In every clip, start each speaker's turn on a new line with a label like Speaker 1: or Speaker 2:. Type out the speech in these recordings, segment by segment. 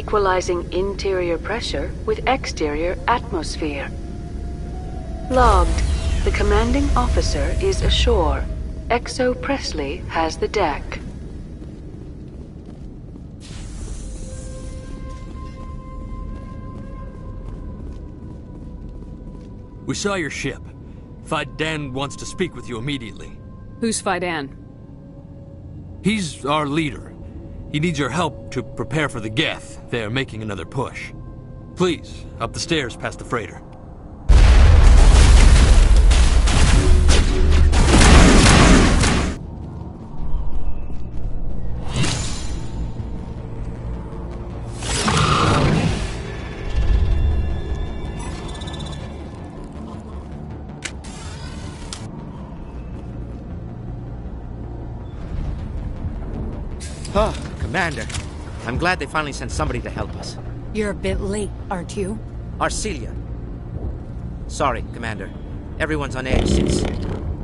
Speaker 1: equalizing interior pressure with exterior atmosphere. Logged. The commanding officer is ashore. XO Presley has the deck.
Speaker 2: We saw your ship. Fidan wants to speak with you immediately.
Speaker 3: Who's Fidan?
Speaker 2: He's our leader. He needs your help to prepare for the Geth. They're making another push. Please, up the stairs past the freighter.
Speaker 4: Oh, Commander. I'm glad they finally sent somebody to help us.
Speaker 5: You're a bit late, aren't you?
Speaker 4: Arcelia. Sorry, Commander. Everyone's on edge since...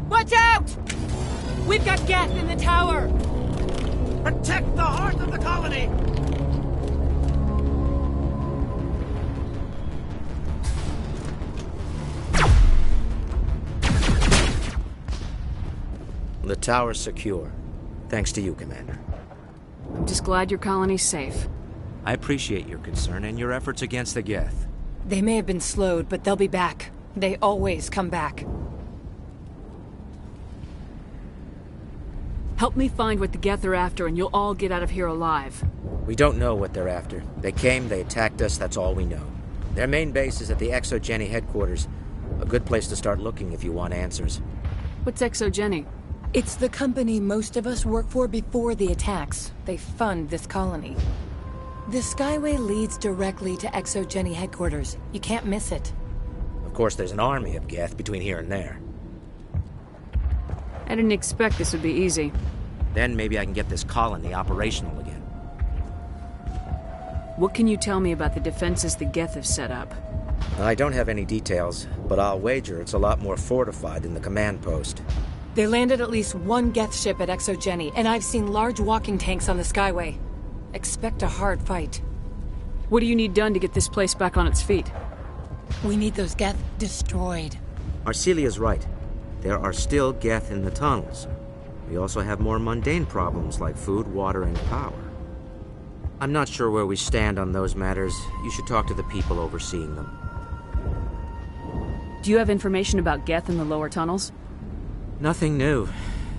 Speaker 5: Watch out! We've got Geth in the tower!
Speaker 4: Protect the heart of the colony! The tower's secure. Thanks to you, Commander.
Speaker 3: I'm just glad your colony's safe.
Speaker 4: I appreciate your concern and your efforts against the Geth.
Speaker 5: They may have been slowed, but they'll be back. They always come back.
Speaker 3: Help me find what the Geth are after and you'll all get out of here alive.
Speaker 4: We don't know what they're after. They came, they attacked us, that's all we know. Their main base is at the Exogeny headquarters. A good place to start looking if you want answers.
Speaker 3: What's Exogeny?
Speaker 5: It's the company most of us work for before the attacks. They fund this colony. The Skyway leads directly to Exogeny headquarters. You can't miss it.
Speaker 4: Of course, there's an army of Geth between here and there.
Speaker 3: I didn't expect this would be easy.
Speaker 4: Then maybe I can get this colony operational again.
Speaker 3: What can you tell me about the defenses the Geth have set up?
Speaker 4: I don't have any details, but I'll wager it's a lot more fortified than the command post.
Speaker 5: They landed at least one Geth ship at Exogeny, and I've seen large walking tanks on the Skyway. Expect a hard fight.
Speaker 3: What do you need done to get this place back on its feet?
Speaker 5: We need those Geth destroyed.
Speaker 4: Arcelia's right. There are still Geth in the tunnels. We also have more mundane problems like food, water, and power. I'm not sure where we stand on those matters. You should talk to the people overseeing them.
Speaker 3: Do you have information about Geth in the lower tunnels?
Speaker 4: Nothing new.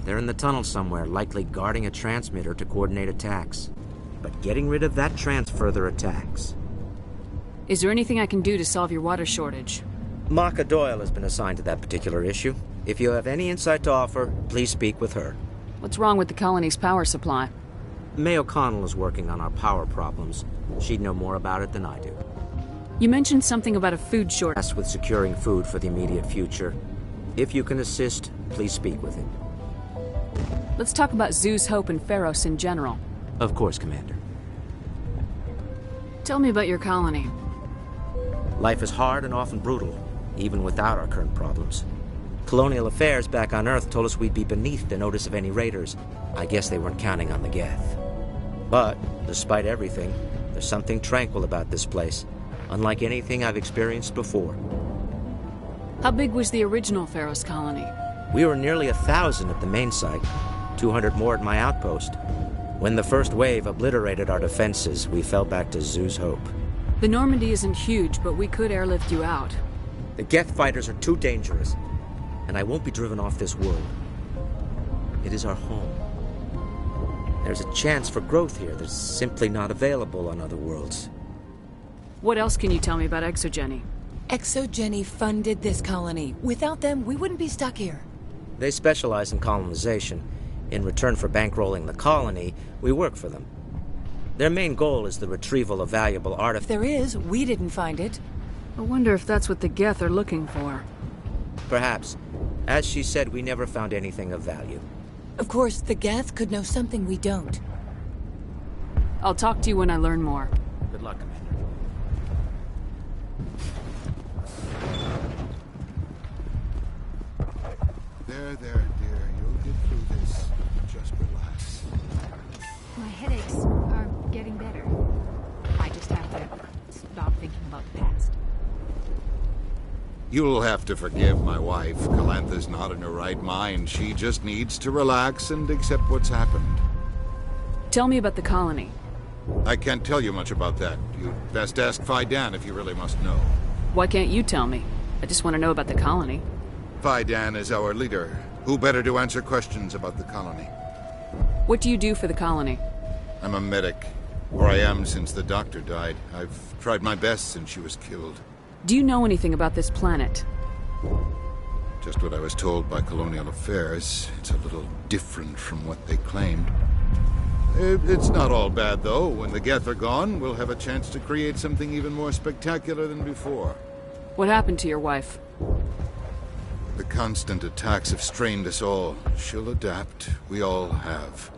Speaker 4: They're in the tunnel somewhere, likely guarding a transmitter to coordinate attacks. But getting rid of that further attacks.
Speaker 3: Is there anything I can do to solve your water shortage?
Speaker 4: Maka Doyle has been assigned to that particular issue. If you have any insight to offer, please speak with her.
Speaker 3: What's wrong with the colony's power supply?
Speaker 4: May O'Connell is working on our power problems. She'd know more about it than I do.
Speaker 3: You mentioned something about a food shortage.
Speaker 4: As with securing food for the immediate future. If you can assist, please speak with him.
Speaker 3: Let's talk about Zeus, Hope, and Feros in general.
Speaker 4: Of course, Commander.
Speaker 3: Tell me about your colony.
Speaker 4: Life is hard and often brutal, even without our current problems. Colonial affairs back on Earth told us we'd be beneath the notice of any raiders. I guess they weren't counting on the Geth. But, despite everything, there's something tranquil about this place, unlike anything I've experienced before.
Speaker 3: How big was the original Feros colony?
Speaker 4: We were nearly 1,000 at the main site, 200 more at my outpost. When the first wave obliterated our defenses, we fell back to Zeus' Hope.
Speaker 3: The Normandy isn't huge, but we could airlift you out.
Speaker 4: The Geth fighters are too dangerous, and I won't be driven off this world. It is our home. There's a chance for growth here that's simply not available on other worlds.
Speaker 3: What else can you tell me about Exogeny?
Speaker 5: Exogeny funded this colony. Without them, we wouldn't be stuck here.
Speaker 4: They specialize in colonization. In return for bankrolling the colony, we work for them. Their main goal is the retrieval of valuable
Speaker 5: If
Speaker 4: artifacts.
Speaker 5: there is, we didn't find it.
Speaker 3: I wonder if that's what the Geth are looking for.
Speaker 4: Perhaps. As she said, we never found anything of value.
Speaker 5: Of course, the Geth could know something we don't.
Speaker 3: I'll talk to you when I learn more.
Speaker 4: Good luck, Commander.
Speaker 6: There, dear. You'll get through this. Just relax.
Speaker 7: My headaches are getting better. I just have thinking about the past.
Speaker 6: You'll have to forgive my wife. Calantha's not in her right mind. She just needs to relax and accept what's happened.
Speaker 3: Tell me about the colony.
Speaker 6: I can't tell you much about that. You'd best ask Fidan if you really must know.
Speaker 3: Why can't you tell me? I just want to know about the colony.
Speaker 6: Fidan is our leader. Who better to answer questions about the colony?
Speaker 3: What do you do for the colony?
Speaker 6: I'm a medic. Or I am since the doctor died. I've tried my best since she was killed.
Speaker 3: Do you know anything about this planet?
Speaker 6: Just what I was told by Colonial Affairs. It's a little different from what they claimed. It's not all bad, though. When the Geth are gone, we'll have a chance to create something even more spectacular than before.
Speaker 3: What happened to your wife?
Speaker 6: The constant attacks have strained us all. She'll adapt. We all have.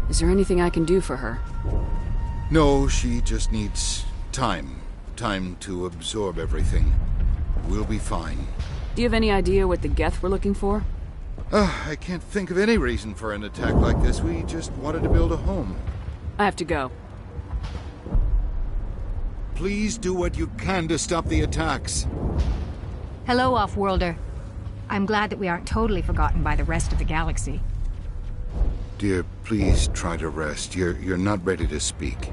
Speaker 3: Is there anything I can do for her?
Speaker 6: No, she just needs time. Time to absorb everything. We'll be fine.
Speaker 3: Do you have any idea what the Geth were looking for?
Speaker 6: I can't think of any reason for an attack like this. We just wanted to build a home.
Speaker 3: I have to go.
Speaker 6: Please do what you can to stop the attacks.
Speaker 7: Hello, Off-Worlder. I'm glad that we aren't totally forgotten by the rest of the galaxy.
Speaker 6: Dear, please try to rest. You're not ready to speak.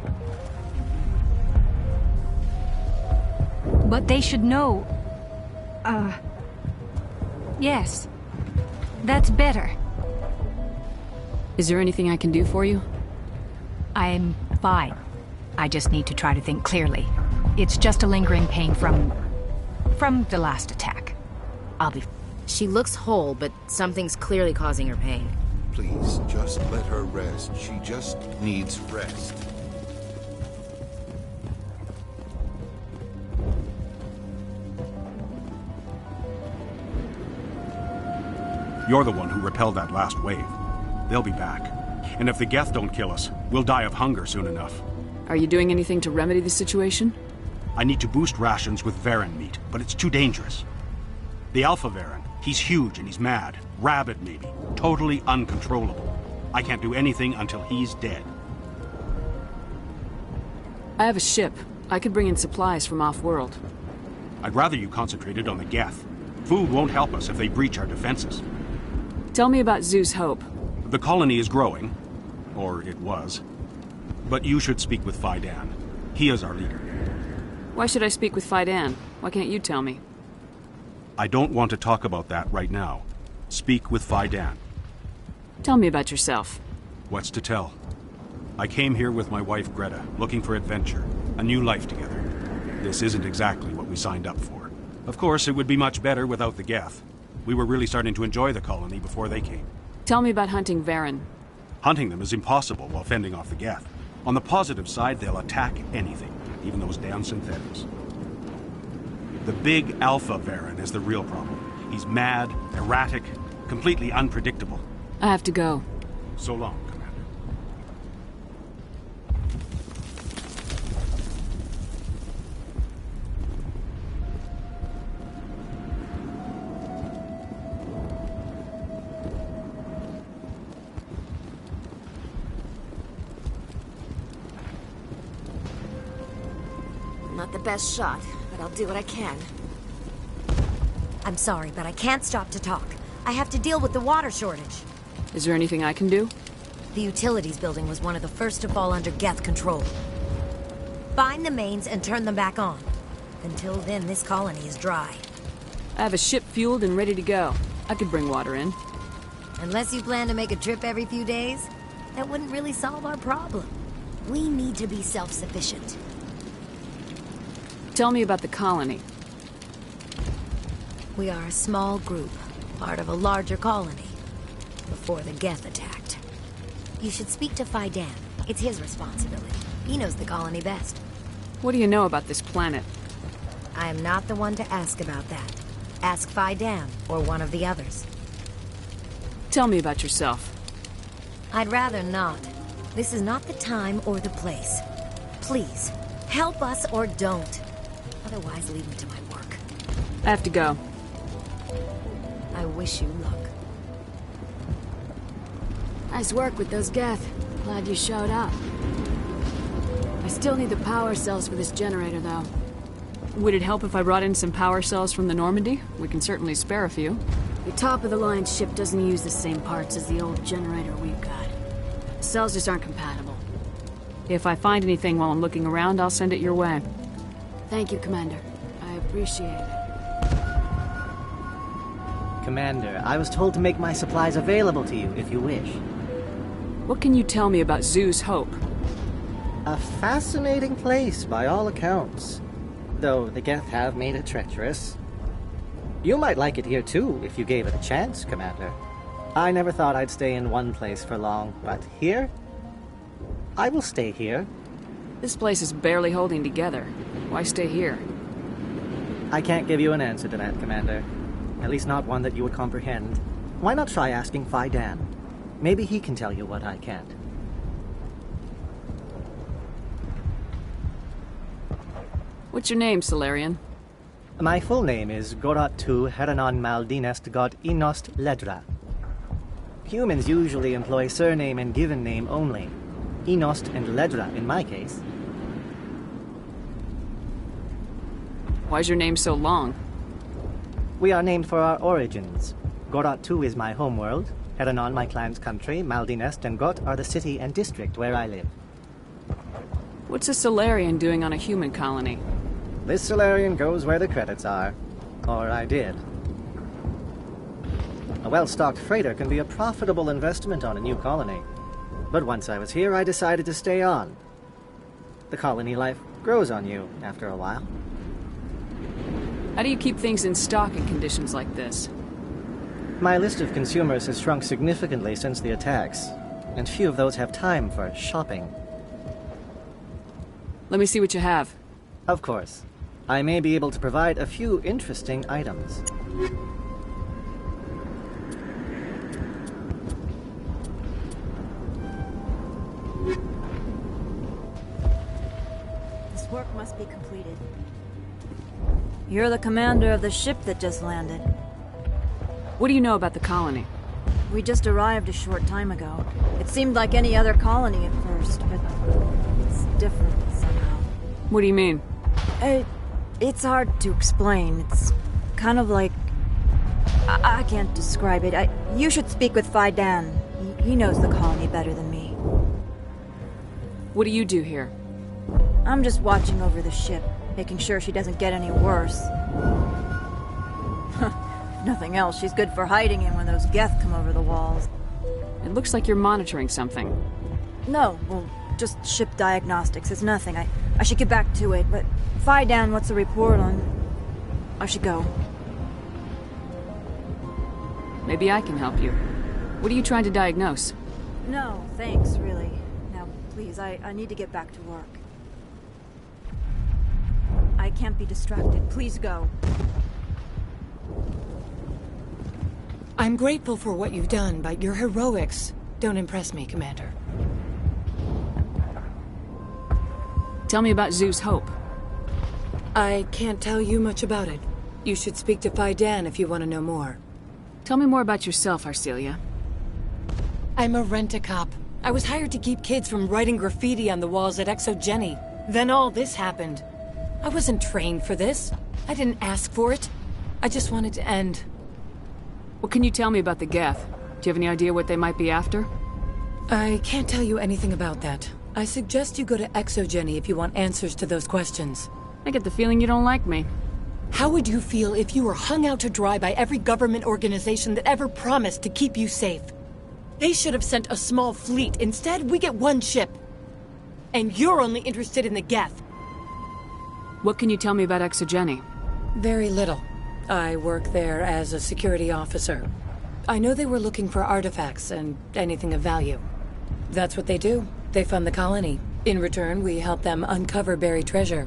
Speaker 7: But they should know... Yes. That's better.
Speaker 3: Is there anything I can do for you?
Speaker 7: I'm fine. I just need to try to think clearly. It's just a lingering pain from the last attack. I'll be...
Speaker 8: She looks whole, but something's clearly causing her pain.
Speaker 6: Please, just let her rest. She just needs rest.
Speaker 9: You're the one who repelled that last wave. They'll be back. And if the Geth don't kill us, we'll die of hunger soon enough.
Speaker 3: Are you doing anything to remedy the situation?
Speaker 9: I need to boost rations with Varen meat, but it's too dangerous. The Alpha Varen, he's huge and he's mad. Rabid, maybe. Totally uncontrollable. I can't do anything until he's dead.
Speaker 3: I have a ship. I could bring in supplies from off-world.
Speaker 9: I'd rather you concentrated on the Geth. Food won't help us if they breach our defenses.
Speaker 3: Tell me about Zeus Hope.
Speaker 9: The colony is growing. Or it was. But you should speak with Fidan. He is our leader.
Speaker 3: Why should I speak with Fidan? Why can't you tell me?
Speaker 9: I don't want to talk about that right now. Speak with Fidan.
Speaker 3: Tell me about yourself.
Speaker 9: What's to tell? I came here with my wife Greta, looking for adventure, a new life together. This isn't exactly what we signed up for. Of course, it would be much better without the Geth. We were really starting to enjoy the colony before they came.
Speaker 3: Tell me about hunting Varen.
Speaker 9: Hunting them is impossible while fending off the Geth. On the positive side, they'll attack anything, even those damn synthetics. The big Alpha Varen is the real problem. He's mad, erratic, completely unpredictable.
Speaker 3: I have to go.
Speaker 9: So long, Commander.
Speaker 8: Not the best shot, but I'll do what I can.
Speaker 10: I'm sorry, but I can't stop to talk. I have to deal with the water shortage.
Speaker 3: Is there anything I can do?
Speaker 10: The utilities building was one of the first to fall under Geth control. Find the mains and turn them back on. Until then, this colony is dry.
Speaker 3: I have a ship fueled and ready to go. I could bring water in.
Speaker 10: Unless you plan to make a trip every few days, that wouldn't really solve our problem. We need to be self-sufficient.
Speaker 3: Tell me about the colony.
Speaker 10: We are a small group, part of a larger colony, before the Geth attacked. You should speak to Fidan. It's his responsibility. He knows the colony best.
Speaker 3: What do you know about this planet?
Speaker 10: I am not the one to ask about that. Ask Fidan, or one of the others.
Speaker 3: Tell me about yourself.
Speaker 10: I'd rather not. This is not the time or the place. Please, help us or don't. Otherwise, leave me to my work.
Speaker 3: I have to go.
Speaker 10: I wish you luck.
Speaker 8: Nice work with those Geth. Glad you showed up.
Speaker 3: I still need the power cells for this generator, though. Would it help if I brought in some power cells from the Normandy? We can certainly spare a few. The top-of-the-line ship doesn't use the same parts as the old generator we've got. The cells just aren't compatible. If I find anything while I'm looking around, I'll send it your way. Thank you, Commander. I appreciate it.
Speaker 11: Commander, I was told to make my supplies available to you if you wish.
Speaker 3: What can you tell me about Zoo's Hope?
Speaker 11: A fascinating place by all accounts, though the Geth have made it treacherous. You might like it here too if you gave it a chance, Commander. I never thought I'd stay in one place for long, but here? I will stay here.
Speaker 3: This place is barely holding together. Why stay here?
Speaker 11: I can't give you an answer to that, Commander. At least not one that you would comprehend. Why not try asking Phi Dan? Maybe he can tell you what I can't.
Speaker 3: What's your name, Solarian?
Speaker 11: My full name is Gorat tu Heranon Maldinest God Inost Ledra. Humans usually employ surname and given name only. Inost and Ledra in my case.
Speaker 3: Why's your name so long?
Speaker 11: We are named for our origins. Gorat tu is my homeworld, Heranon my clan's country, Maldinest and Got are the city and district where I live.
Speaker 3: What's a Solarian doing on a human colony?
Speaker 11: This Solarian goes where the credits are. Or I did. A well-stocked freighter can be a profitable investment on a new colony. But once I was here, I decided to stay on. The colony life grows on you after a while.
Speaker 3: How do you keep things in stock in conditions like this?
Speaker 11: My list of consumers has shrunk significantly since the attacks, and few of those have time for shopping.
Speaker 3: Let me see what you have.
Speaker 11: Of course. I may be able to provide a few interesting items.
Speaker 12: This work must be completed. You're the commander of the ship that just landed.
Speaker 3: What do you know about the colony?
Speaker 12: We just arrived a short time ago. It seemed like any other colony at first, but it's different somehow.
Speaker 3: What do you mean?
Speaker 12: It's hard to explain. It's kind of like... I can't describe it. You should speak with Phi Dan. He knows the colony better than me.
Speaker 3: What do you do here?
Speaker 12: I'm just watching over the ship, making sure she doesn't get any worse. Nothing else, she's good for hiding in when those Geth come over the walls.
Speaker 3: It looks like you're monitoring something.
Speaker 12: No, well, just ship diagnostics. It's nothing. I should get back to it, but Phi Dan wants a report on... I should go.
Speaker 3: Maybe I can help you. What are you trying to diagnose?
Speaker 12: No, thanks, really. Now, please, I need to get back to work. I can't be distracted. Please go.
Speaker 5: I'm grateful for what you've done, but your heroics don't impress me, Commander.
Speaker 3: Tell me about Zoo's Hope.
Speaker 5: I can't tell you much about it. You should speak to Phi Dan if you want to know more.
Speaker 3: Tell me more about yourself, Arcelia.
Speaker 5: I'm a rent-a-cop. I was hired to keep kids from writing graffiti on the walls at Exogeny. Then all this happened. I wasn't trained for this. I didn't ask for it. I just wanted to end.
Speaker 3: What can you tell me about the Geth? Do you have any idea what they might be after?
Speaker 5: I can't tell you anything about that. I suggest you go to Exogeny if you want answers to those questions.
Speaker 3: I get the feeling you don't like me.
Speaker 5: How would you feel if you were hung out to dry by every government organization that ever promised to keep you safe? They should have sent a small fleet. Instead, we get one ship. And you're only interested in the Geth.
Speaker 3: What can you tell me about Exogeny?
Speaker 5: Very little. I work there as a security officer. I know they were looking for artifacts and anything of value. That's what they do. They fund the colony. In return, we help them uncover buried treasure.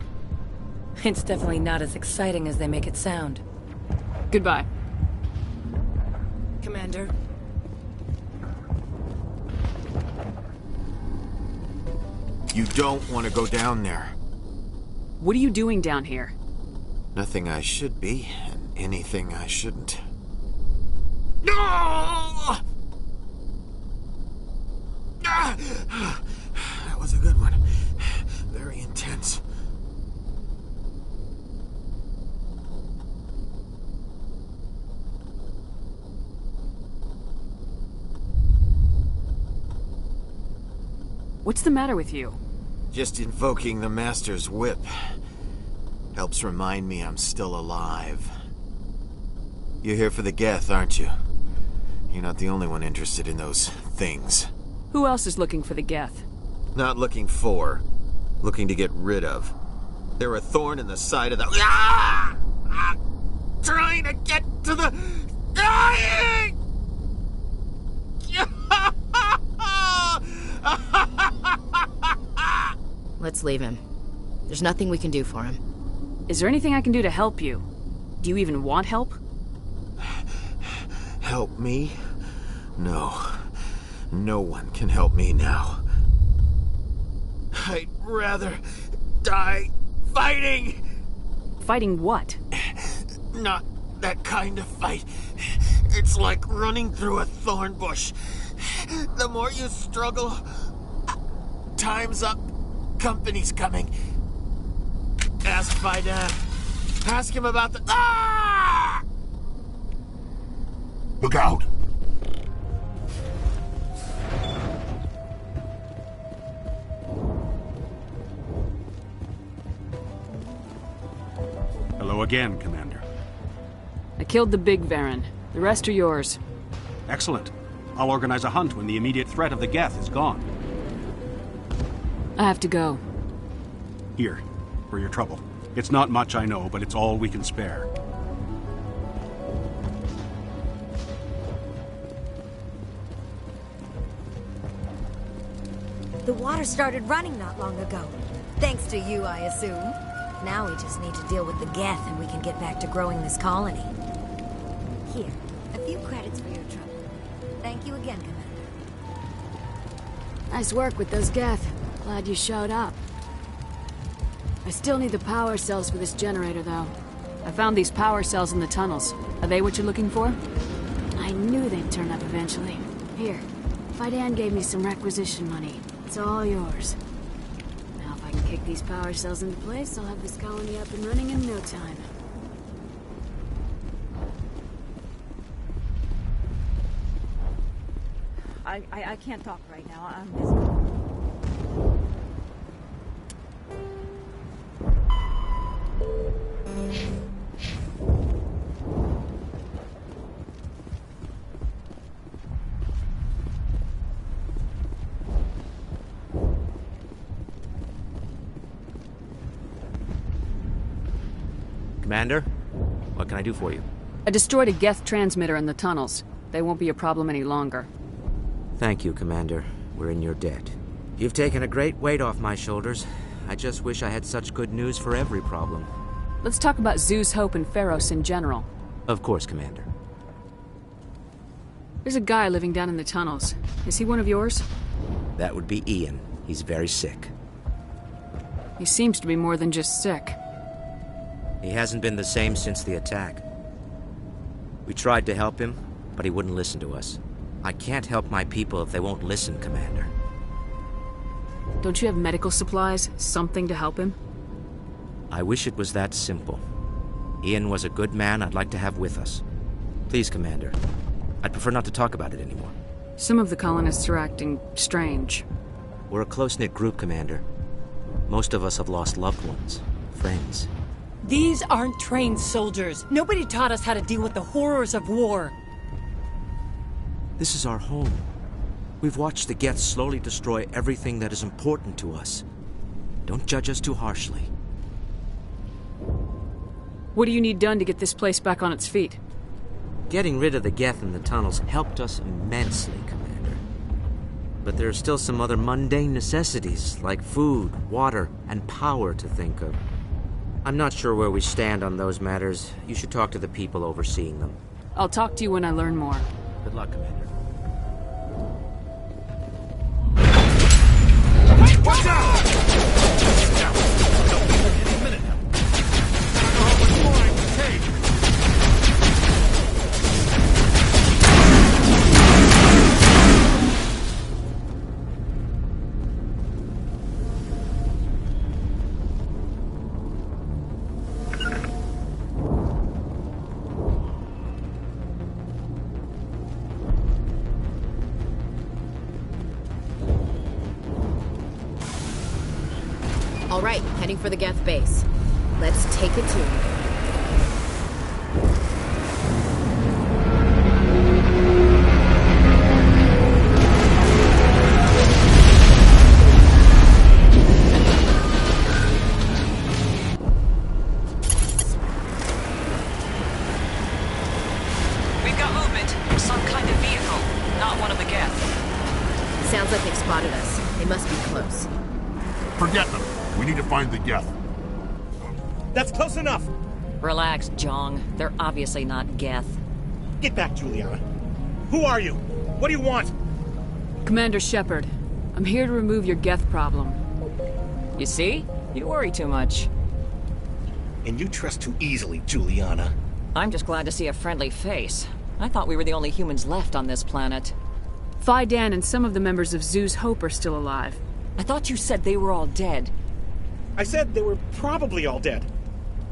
Speaker 5: It's definitely not as exciting as they make it sound.
Speaker 3: Goodbye.
Speaker 5: Commander.
Speaker 13: You don't want to go down there.
Speaker 3: What are you doing down here?
Speaker 13: Nothing I should be, and anything I shouldn't. No! That was a good one. Very
Speaker 3: What's the matter with you?
Speaker 13: Just invoking the Master's whip helps remind me I'm still alive. You're here for the Geth, aren't you? You're not the only one interested in those things.
Speaker 3: Who else is looking for the Geth?
Speaker 13: Not looking for, looking to get rid of. They're a thorn in the side of the... Ah! Ah! Trying to get to the... Dying!
Speaker 8: Let's leave him. There's nothing we can do for him.
Speaker 3: Is there anything I can do to help you? Do you even want help?
Speaker 13: Help me? No. No one can help me now. I'd rather die fighting!
Speaker 3: Fighting what?
Speaker 13: Not that kind of fight. It's like running through a thorn bush. The more you struggle, time's up. Company's coming. Ask Faidan. Ask him about the... Ah!
Speaker 14: Look out!
Speaker 9: Hello again, Commander.
Speaker 3: I killed the big Varen. The rest are yours.
Speaker 9: Excellent. I'll organize a hunt when the immediate threat of the Geth is gone.
Speaker 3: I have to go.
Speaker 9: Here, for your trouble. It's not much, I know, but it's all we can spare.
Speaker 10: The water started running not long ago. Thanks to you, I assume. Now we just need to deal with the Geth and we can get back to growing this colony. Here, a few credits for your trouble. Thank you again, Commander.
Speaker 3: Nice work with those Geth. Glad you showed up. I still need the power cells for this generator, though. I found these power cells in the tunnels. Are they what you're looking for? I knew they'd turn up eventually. Here, Faidan gave me some requisition money. It's all yours. Now if I can kick these power cells into place, I'll have this colony up and running in no time.
Speaker 12: I can't talk right now. I'm busy.
Speaker 4: Commander, what can I do for you?
Speaker 3: I destroyed a Geth transmitter in the tunnels. They won't be a problem any longer.
Speaker 4: Thank you, Commander. We're in your debt. You've taken a great weight off my shoulders. I just wish I had such good news for every problem.
Speaker 3: Let's talk about Zoo's Hope and Feros in general.
Speaker 4: Of course, Commander.
Speaker 3: There's a guy living down in the tunnels. Is he one of yours?
Speaker 4: That would be Ian. He's very sick.
Speaker 3: He seems to be more than just sick.
Speaker 4: He hasn't been the same since the attack. We tried to help him, but he wouldn't listen to us. I can't help my people if they won't listen, Commander.
Speaker 3: Don't you have medical supplies? Something to help him?
Speaker 4: I wish it was that simple. Ian was a good man I'd like to have with us. Please, Commander. I'd prefer not to talk about it anymore.
Speaker 3: Some of the colonists are acting strange.
Speaker 4: We're a close-knit group, Commander. Most of us have lost loved ones, friends.
Speaker 5: These aren't trained soldiers. Nobody taught us how to deal with the horrors of war.
Speaker 4: This is our home. We've watched the Geth slowly destroy everything that is important to us. Don't judge us too harshly.
Speaker 3: What do you need done to get this place back on its feet?
Speaker 4: Getting rid of the Geth in the tunnels helped us immensely, Commander. But there are still some other mundane necessities, like food, water, and power to think of. I'm not sure where we stand on those matters. You should talk to the people overseeing them.
Speaker 3: I'll talk to you when I learn more.
Speaker 4: Good luck, Commander.
Speaker 14: Watch out!
Speaker 2: Any minute now. I don't know how much more I can take.
Speaker 8: heading for the Geth base. Let's take it to him.
Speaker 14: We've got movement. Some kind of vehicle. Not one of the Geth.
Speaker 8: Sounds like they've spotted us. They must be close.
Speaker 15: Forget them. We need to find the Geth.
Speaker 16: That's close enough.
Speaker 14: Relax, Jong. They're obviously not Geth.
Speaker 16: Get back, Juliana. Who are you? What do you want?
Speaker 3: Commander Shepard, I'm here to remove your Geth problem.
Speaker 14: You see? You worry too much.
Speaker 16: And you trust too easily, Juliana.
Speaker 14: I'm just glad to see a friendly face. I thought we were the only humans left on this planet.
Speaker 3: Phi Dan and some of the members of Zoo's Hope are still alive.
Speaker 14: I thought you said they were all dead.
Speaker 16: I said they were probably all dead.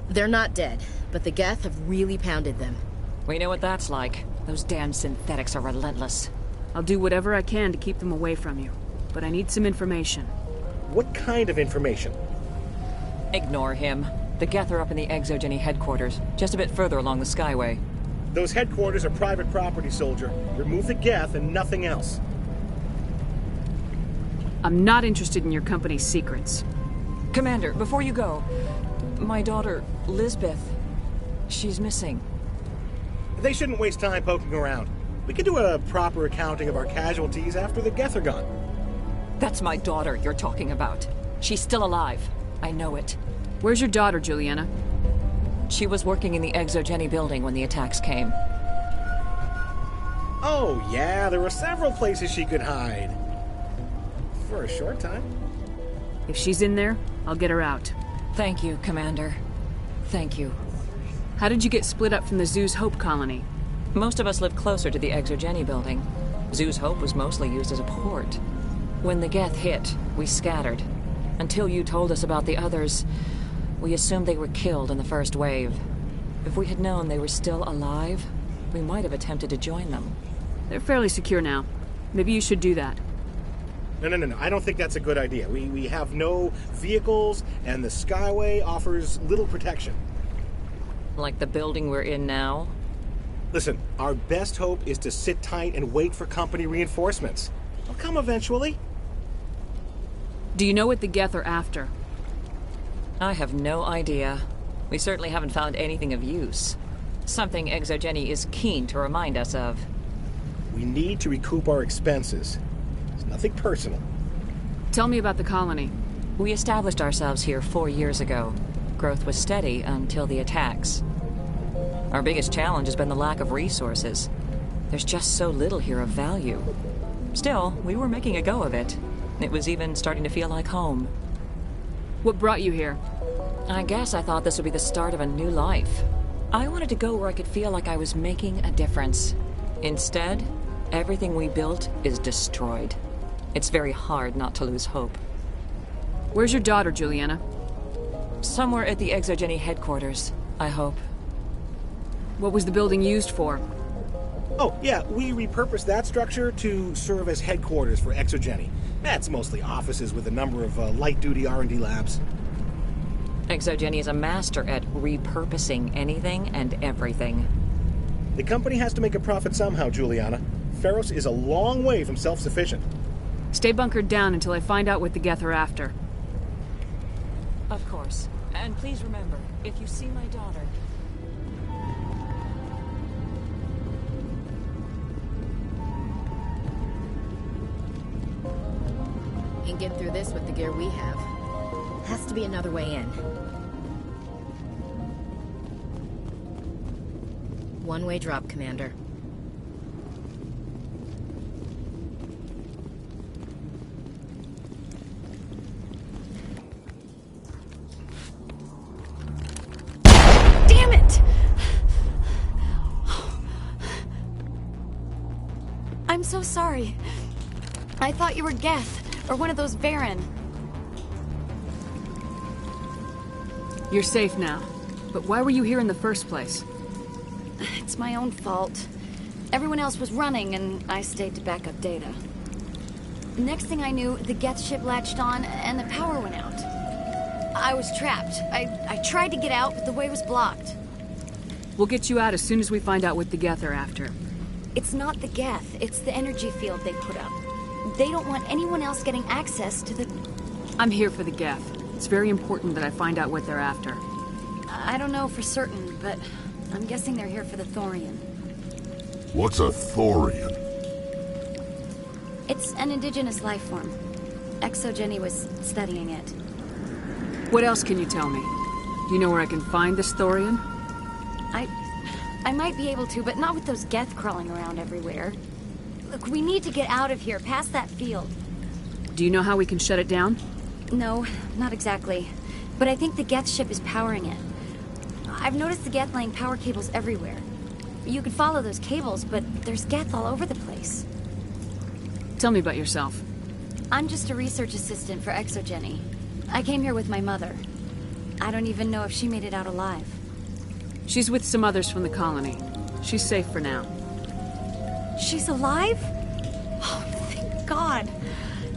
Speaker 8: They're not dead, but the Geth have really pounded them.
Speaker 14: We know what that's like. Those damn synthetics are relentless.
Speaker 3: I'll do whatever I can to keep them away from you, but I need some information.
Speaker 16: What kind of information?
Speaker 14: Ignore him. The Geth are up in the Exogeny headquarters, just a bit further along the Skyway.
Speaker 16: Those headquarters are private property, soldier. Remove the Geth and nothing else.
Speaker 3: I'm not interested in your company's secrets.
Speaker 14: Commander, before you go, my daughter, Lisbeth, she's missing.
Speaker 16: They shouldn't waste time poking around. We can do a proper accounting of our casualties after the Geth are gone.
Speaker 14: That's my daughter you're talking about. She's still alive. I know it.
Speaker 3: Where's your daughter, Juliana?
Speaker 14: She was working in the Exogeny building when the attacks came.
Speaker 16: Oh, yeah, there were several places she could hide. For a short time.
Speaker 3: If she's in there, I'll get her out.
Speaker 14: Thank you, Commander. Thank you.
Speaker 3: How did you get split up from the Zoo's Hope colony?
Speaker 14: Most of us lived closer to the Exogeny building. Zoo's Hope was mostly used as a port. When the Geth hit, we scattered. Until you told us about the others, we assumed they were killed in the first wave. If we had known they were still alive, we might have attempted to join them.
Speaker 3: They're fairly secure now. Maybe you should do that.
Speaker 16: No. I don't think that's a good idea. We have no vehicles, and the Skyway offers little protection.
Speaker 14: Like the building we're in now?
Speaker 16: Listen, our best hope is to sit tight and wait for company reinforcements. They'll come eventually.
Speaker 3: Do you know what the Geth are after?
Speaker 14: I have no idea. We certainly haven't found anything of use. Something Exogeny is keen to remind us of.
Speaker 16: We need to recoup our expenses. It's nothing personal.
Speaker 3: Tell me about the colony.
Speaker 14: We established ourselves here 4 years ago. Growth was steady until the attacks. Our biggest challenge has been the lack of resources. There's just so little here of value. Still, we were making a go of it. It was even starting to feel like home.
Speaker 3: What brought you here?
Speaker 14: I guess I thought this would be the start of a new life. I wanted to go where I could feel like I was making a difference. Instead, everything we built is destroyed. It's very hard not to lose hope.
Speaker 3: Where's your daughter, Juliana?
Speaker 14: Somewhere at the Exogeny headquarters, I hope.
Speaker 3: What was the building used for?
Speaker 16: Oh, yeah, we repurposed that structure to serve as headquarters for Exogeny. That's mostly offices with a number of light-duty R&D labs.
Speaker 14: Exogeny is a master at repurposing anything and everything.
Speaker 16: The company has to make a profit somehow, Juliana. Feros is a long way from self-sufficient.
Speaker 3: Stay bunkered down until I find out what the Geth are after.
Speaker 14: Of course. And please remember, if you see my daughter...
Speaker 8: Can't get through this with the gear we have. Has to be another way in. One-way drop, Commander.
Speaker 12: Damn it! I'm so sorry. I thought you were Geth. Or one of those Varen.
Speaker 3: You're safe now. But why were you here in the first place?
Speaker 12: It's my own fault. Everyone else was running, and I stayed to back up data. Next thing I knew, the Geth ship latched on, and the power went out.
Speaker 10: I was trapped. I tried to get out, but the way was blocked.
Speaker 3: We'll get you out as soon as we find out what the Geth are after.
Speaker 10: It's not the Geth, it's the energy field they put up. They don't want anyone else getting access to the...
Speaker 3: I'm here for the Geth. It's very important that I find out what they're after.
Speaker 10: I don't know for certain, but I'm guessing they're here for the Thorian.
Speaker 15: What's a Thorian?
Speaker 10: It's an indigenous life form. Exogeny was studying it.
Speaker 3: What else can you tell me? Do you know where I can find this Thorian?
Speaker 10: I might be able to, but not with those Geth crawling around everywhere. Look, we need to get out of here, past that field.
Speaker 3: Do you know how we can shut it down?
Speaker 10: No, not exactly. But I think the Geth ship is powering it. I've noticed the Geth laying power cables everywhere. You could follow those cables, but there's Geth all over the place.
Speaker 3: Tell me about yourself.
Speaker 10: I'm just a research assistant for Exogeny. I came here with my mother. I don't even know if she made it out alive.
Speaker 3: She's with some others from the colony. She's safe for now.
Speaker 10: She's alive? Oh, thank God.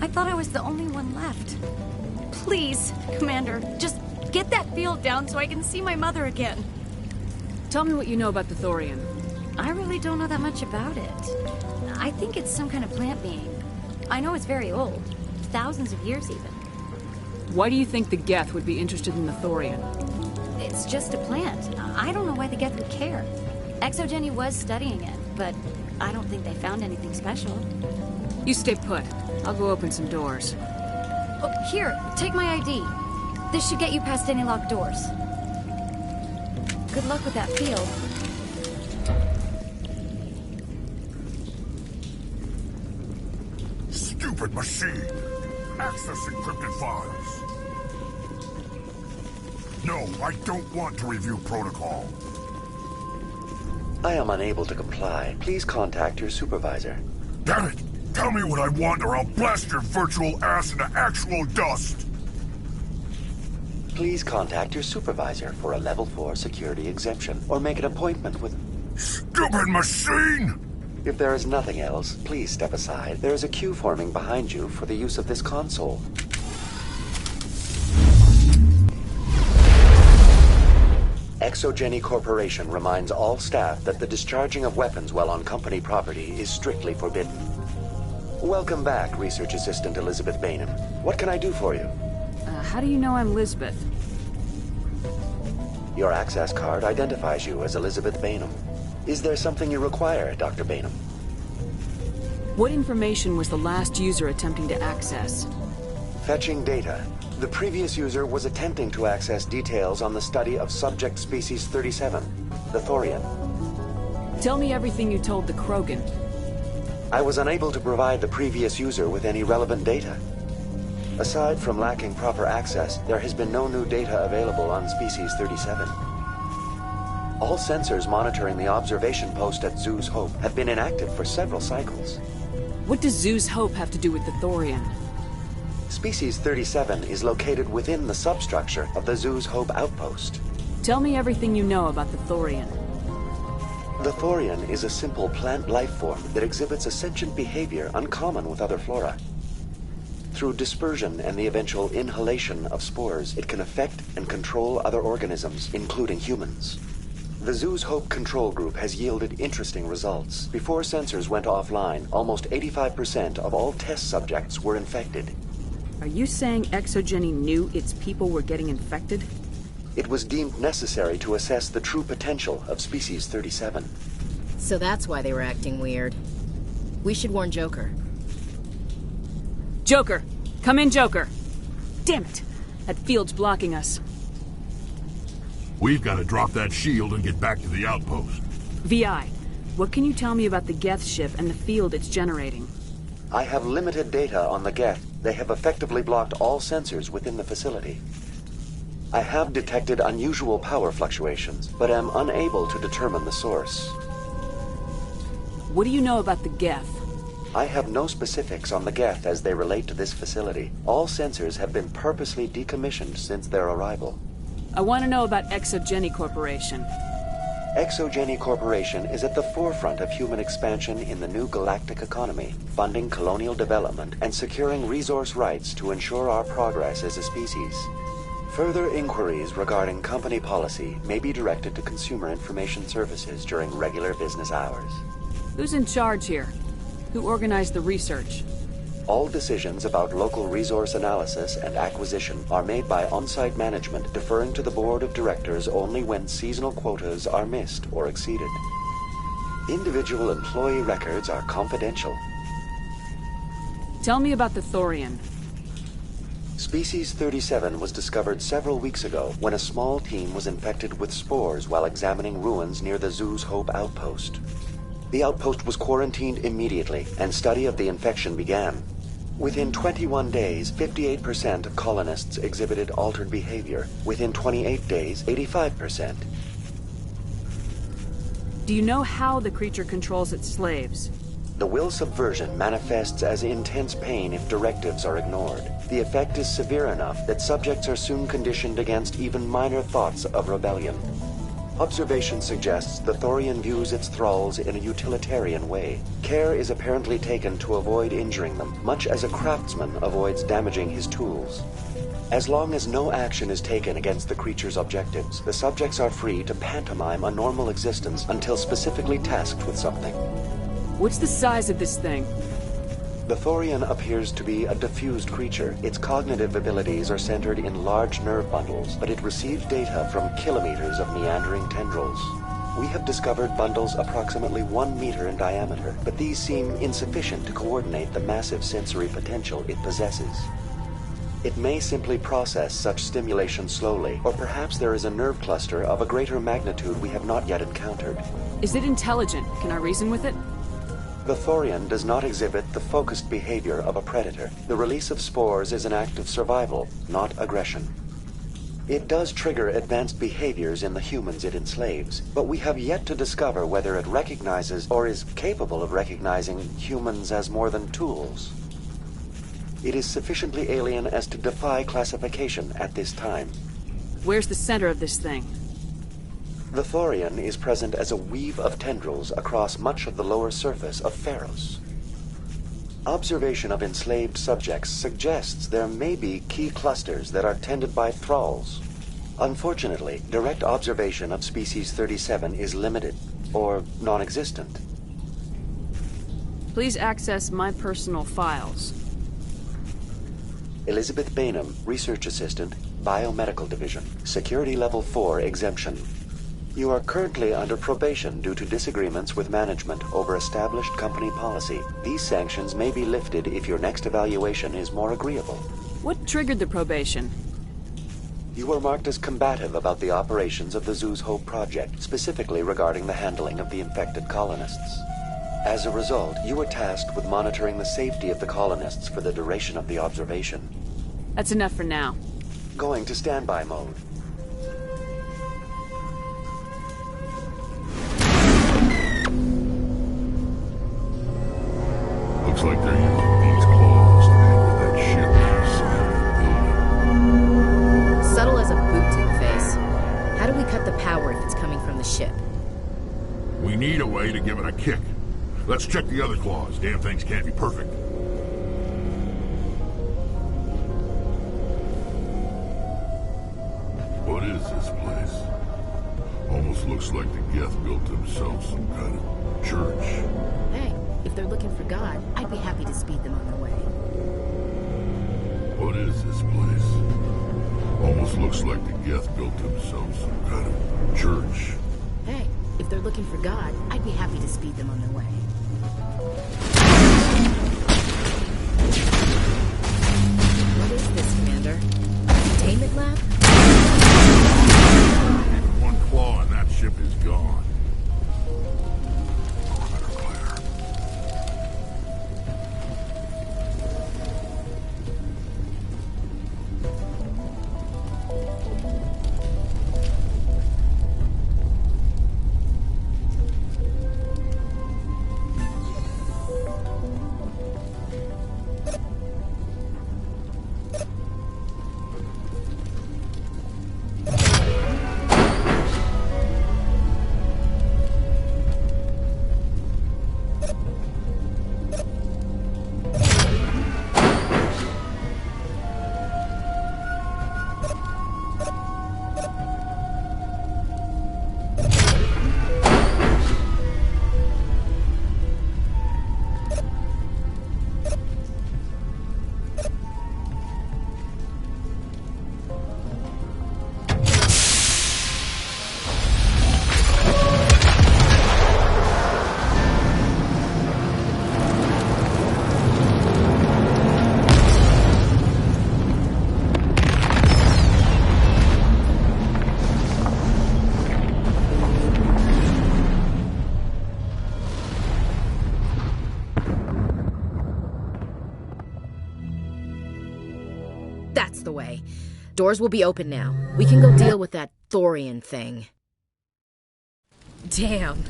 Speaker 10: I thought I was the only one left. Please, Commander, just get that field down so I can see my mother again.
Speaker 3: Tell me what you know about the Thorian.
Speaker 10: I really don't know that much about it. I think it's some kind of plant being. I know it's very old. Thousands of years, even.
Speaker 3: Why do you think the Geth would be interested in the Thorian?
Speaker 10: It's just a plant. I don't know why the Geth would care. Exogeny was studying it, but I don't think they found anything special.
Speaker 3: You stay put. I'll go open some doors.
Speaker 10: Oh, here, take my ID. This should get you past any locked doors. Good luck with that field.
Speaker 15: Stupid machine! Access encrypted files. No, I don't want to review protocol.
Speaker 17: I am unable to comply. Please contact your supervisor.
Speaker 15: Damn it! Tell me what I want or I'll blast your virtual ass into actual dust!
Speaker 17: Please contact your supervisor for a Level 4 security exemption, or make an appointment with...
Speaker 15: Stupid machine!
Speaker 17: If there is nothing else, please step aside. There is a queue forming behind you for the use of this console. Exogeny Corporation reminds all staff that the discharging of weapons while on company property is strictly forbidden. Welcome back, Research Assistant Elizabeth Bainham. What can I do for you?
Speaker 3: How do you know I'm Lisbeth?
Speaker 17: Your access card identifies you as Elizabeth Bainham. Is there something you require, Dr. Bainham?
Speaker 3: What information was the last user attempting to access?
Speaker 17: Fetching data. The previous user was attempting to access details on the study of subject species 37, the Thorian.
Speaker 3: Tell me everything you told the Krogan.
Speaker 17: I was unable to provide the previous user with any relevant data. Aside from lacking proper access, there has been no new data available on species 37. All sensors monitoring the observation post at Zoo's Hope have been inactive for several cycles.
Speaker 3: What does Zoo's Hope have to do with the Thorian?
Speaker 17: Species 37 is located within the substructure of the Zoo's Hope outpost.
Speaker 3: Tell me everything you know about the Thorian.
Speaker 17: The Thorian is a simple plant life form that exhibits a sentient behavior uncommon with other flora. Through dispersion and the eventual inhalation of spores, it can affect and control other organisms, including humans. The Zoo's Hope control group has yielded interesting results. Before sensors went offline, almost 85% of all test subjects were infected.
Speaker 3: Are you saying Exogeny knew its people were getting infected?
Speaker 17: It was deemed necessary to assess the true potential of Species 37.
Speaker 8: So that's why they were acting weird. We should warn Joker.
Speaker 3: Joker! Come in, Joker! Damn it! That field's blocking us.
Speaker 15: We've got to drop that shield and get back to the outpost.
Speaker 3: VI, what can you tell me about the Geth ship and the field it's generating?
Speaker 17: I have limited data on the Geth. They have effectively blocked all sensors within the facility. I have detected unusual power fluctuations, but am unable to determine the source.
Speaker 3: What do you know about the Geth?
Speaker 17: I have no specifics on the Geth as they relate to this facility. All sensors have been purposely decommissioned since their arrival.
Speaker 3: I want to know about Exogeny Corporation.
Speaker 17: Exogeny Corporation is at the forefront of human expansion in the new galactic economy, funding colonial development and securing resource rights to ensure our progress as a species. Further inquiries regarding company policy may be directed to Consumer Information Services during regular business hours.
Speaker 3: Who's in charge here? Who organized the research?
Speaker 17: All decisions about local resource analysis and acquisition are made by on-site management, deferring to the board of directors only when seasonal quotas are missed or exceeded. Individual employee records are confidential.
Speaker 3: Tell me about the Thorian.
Speaker 17: Species 37 was discovered several weeks ago when a small team was infected with spores while examining ruins near the Zoo's Hope outpost. The outpost was quarantined immediately, and study of the infection began. Within 21 days, 58% of colonists exhibited altered behavior. Within 28 days, 85%.
Speaker 3: Do you know how the creature controls its slaves?
Speaker 17: The will subversion manifests as intense pain if directives are ignored. The effect is severe enough that subjects are soon conditioned against even minor thoughts of rebellion. Observation suggests the Thorian views its thralls in a utilitarian way. Care is apparently taken to avoid injuring them, much as a craftsman avoids damaging his tools. As long as no action is taken against the creature's objectives, the subjects are free to pantomime a normal existence until specifically tasked with something.
Speaker 3: What's the size of this thing?
Speaker 17: The Thorian appears to be a diffused creature. Its cognitive abilities are centered in large nerve bundles, but it receives data from kilometers of meandering tendrils. We have discovered bundles approximately 1 meter in diameter, but these seem insufficient to coordinate the massive sensory potential it possesses. It may simply process such stimulation slowly, or perhaps there is a nerve cluster of a greater magnitude we have not yet encountered.
Speaker 3: Is it intelligent? Can I reason with it?
Speaker 17: The Thorian does not exhibit the focused behavior of a predator. The release of spores is an act of survival, not aggression. It does trigger advanced behaviors in the humans it enslaves, but we have yet to discover whether it recognizes or is capable of recognizing humans as more than tools. It is sufficiently alien as to defy classification at this time.
Speaker 3: Where's the center of this thing?
Speaker 17: The Thorian is present as a weave of tendrils across much of the lower surface of Feros. Observation of enslaved subjects suggests there may be key clusters that are tended by thralls. Unfortunately, direct observation of species 37 is limited, or non-existent.
Speaker 3: Please access my personal files.
Speaker 17: Elizabeth Bainham, Research Assistant, Biomedical Division, Security Level 4 exemption. You are currently under probation due to disagreements with management over established company policy. These sanctions may be lifted if your next evaluation is more agreeable.
Speaker 3: What triggered the probation?
Speaker 17: You were marked as combative about the operations of the Zoo's Hope project, specifically regarding the handling of the infected colonists. As a result, you were tasked with monitoring the safety of the colonists for the duration of the observation.
Speaker 3: That's enough for now.
Speaker 17: Going to standby mode.
Speaker 15: Looks like they're using these claws to anchor that ship inside of the building.
Speaker 8: Subtle as a boot to the face. How do we cut the power if it's coming from the ship?
Speaker 15: We need a way to give it a kick. Let's check the other claws. Damn things can't be perfect. What is this place? Almost looks like the Geth built themselves some kind of church.
Speaker 8: Hey, if they're looking for God, I'd be happy to speed them on their way.
Speaker 15: What is this place? Almost looks like the Geth built themselves some kind of church.
Speaker 8: Hey, if they're looking for God, I'd be happy to speed them on their way. What is this, Commander? A containment lab?
Speaker 15: One claw and that ship is gone.
Speaker 8: the way. Doors will be open now. We can go deal with that Thorian thing. Damn.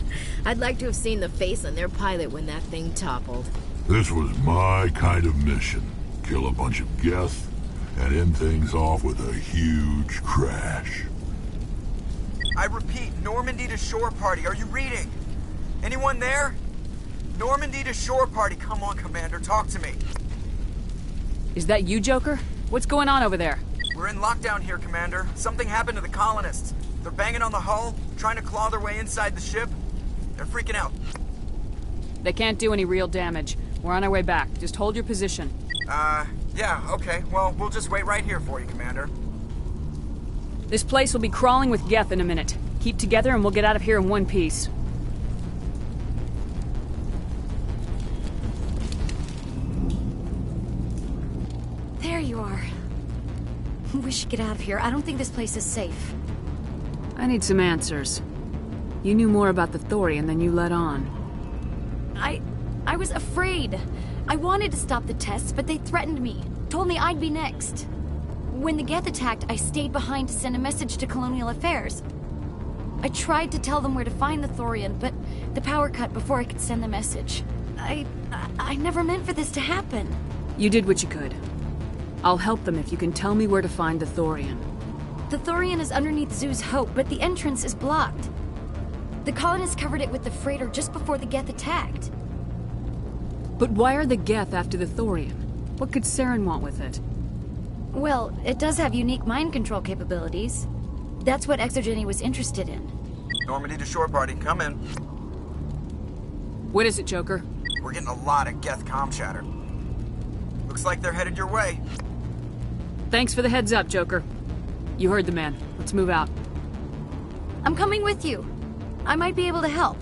Speaker 8: I'd like to have seen the face on their pilot when that thing toppled.
Speaker 15: This was my kind of mission. Kill a bunch of Geth and end things off with a huge crash.
Speaker 18: I repeat, Normandy to shore party. Are you reading? Anyone there? Normandy to shore party. Come on, Commander, talk to me.
Speaker 3: Is that you, Joker? What's going on over there?
Speaker 18: We're in lockdown here, Commander. Something happened to the colonists. They're banging on the hull, trying to claw their way inside the ship. They're freaking out.
Speaker 3: They can't do any real damage. We're on our way back. Just hold your position.
Speaker 18: Yeah, okay. Well, we'll just wait right here for you, Commander.
Speaker 3: This place will be crawling with Geth in a minute. Keep together and we'll get out of here in one piece.
Speaker 10: There you are. We should get out of here. I don't think this place is safe.
Speaker 3: I need some answers. You knew more about the Thorian than you let on.
Speaker 10: I was afraid. I wanted to stop the tests, but they threatened me. Told me I'd be next. When the Geth attacked, I stayed behind to send a message to Colonial Affairs. I tried to tell them where to find the Thorian, but the power cut before I could send the message. I never meant for this to happen.
Speaker 3: You did what you could. I'll help them if you can tell me where to find the Thorian.
Speaker 10: The Thorian is underneath Zoo's Hope, but the entrance is blocked. The colonists covered it with the freighter just before the Geth attacked.
Speaker 3: But why are the Geth after the Thorian? What could Saren want with it?
Speaker 10: Well, it does have unique mind control capabilities. That's what Exogeny was interested in.
Speaker 18: Normandy to shore party, come in.
Speaker 3: What is it, Joker?
Speaker 18: We're getting a lot of Geth comm chatter. Looks like they're headed your way.
Speaker 3: Thanks for the heads up, Joker. You heard the man. Let's move out.
Speaker 10: I'm coming with you. I might be able to help.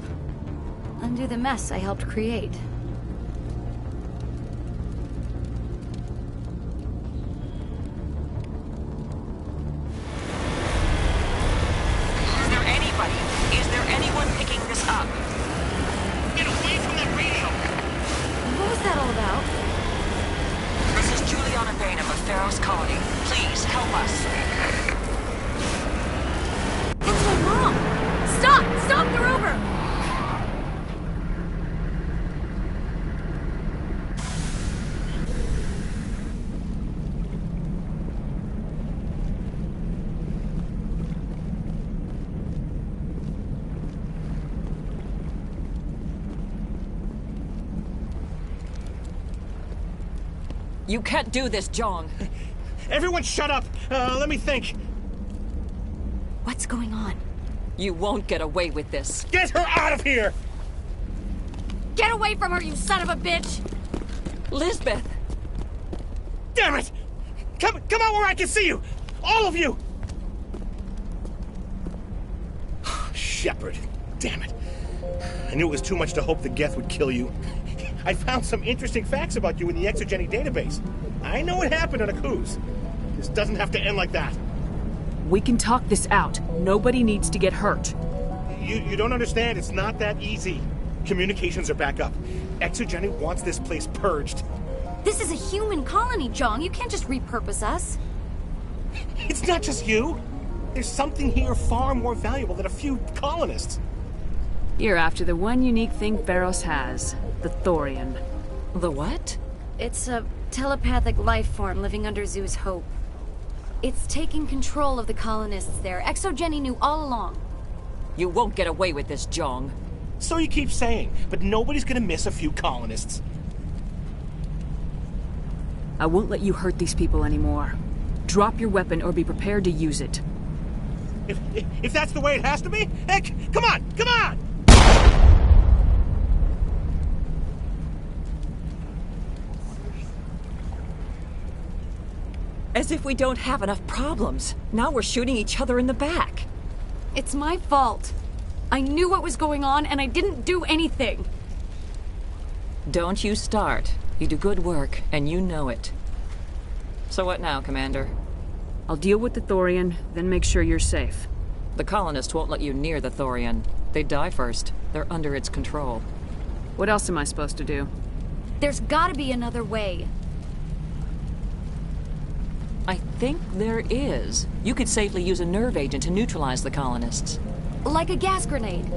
Speaker 10: Undo the mess I helped create.
Speaker 14: Is there anyone picking this up?
Speaker 16: Get away from that radio!
Speaker 10: What was that all about?
Speaker 14: This is Juliana Bain of the Feros colony. Please help us.
Speaker 10: It's my mom! Stop! Stop the rover!
Speaker 14: You can't do this, John.
Speaker 16: Everyone shut up! Let me think.
Speaker 10: What's going on?
Speaker 14: You won't get away with this.
Speaker 16: Get her out of here!
Speaker 10: Get away from her, you son of a bitch!
Speaker 14: Lisbeth!
Speaker 16: Damn it! Come out where I can see you! All of you! Shepard. Damn it. I knew it was too much to hope the Geth would kill you. I found some interesting facts about you in the Exogeny database. I know it happened on a cruise. This doesn't have to end like that.
Speaker 3: We can talk this out. Nobody needs to get hurt.
Speaker 16: You don't understand. It's not that easy. Communications are back up. Exogeny wants this place purged.
Speaker 10: This is a human colony, John. You can't just repurpose us.
Speaker 16: It's not just you. There's something here far more valuable than a few colonists.
Speaker 3: You're after the one unique thing Feros has. The Thorian.
Speaker 14: The what?
Speaker 10: It's a telepathic life form living under Zoo's Hope. It's taking control of the colonists there. Exogeny knew all along.
Speaker 14: You won't get away with this, Jong.
Speaker 16: So you keep saying, but nobody's gonna miss a few colonists.
Speaker 3: I won't let you hurt these people anymore. Drop your weapon or be prepared to use it.
Speaker 16: If that's the way it has to be, heck, come on, come on!
Speaker 14: As if we don't have enough problems. Now we're shooting each other in the back.
Speaker 10: It's my fault. I knew what was going on and I didn't do anything.
Speaker 14: Don't you start. You do good work, and you know it. So what now, Commander?
Speaker 3: I'll deal with the Thorian, then make sure you're safe.
Speaker 14: The colonists won't let you near the Thorian. They'd die first. They're under its control.
Speaker 3: What else am I supposed to do?
Speaker 10: There's gotta be another way.
Speaker 14: I think there is. You could safely use a nerve agent to neutralize the colonists.
Speaker 8: Like a gas grenade.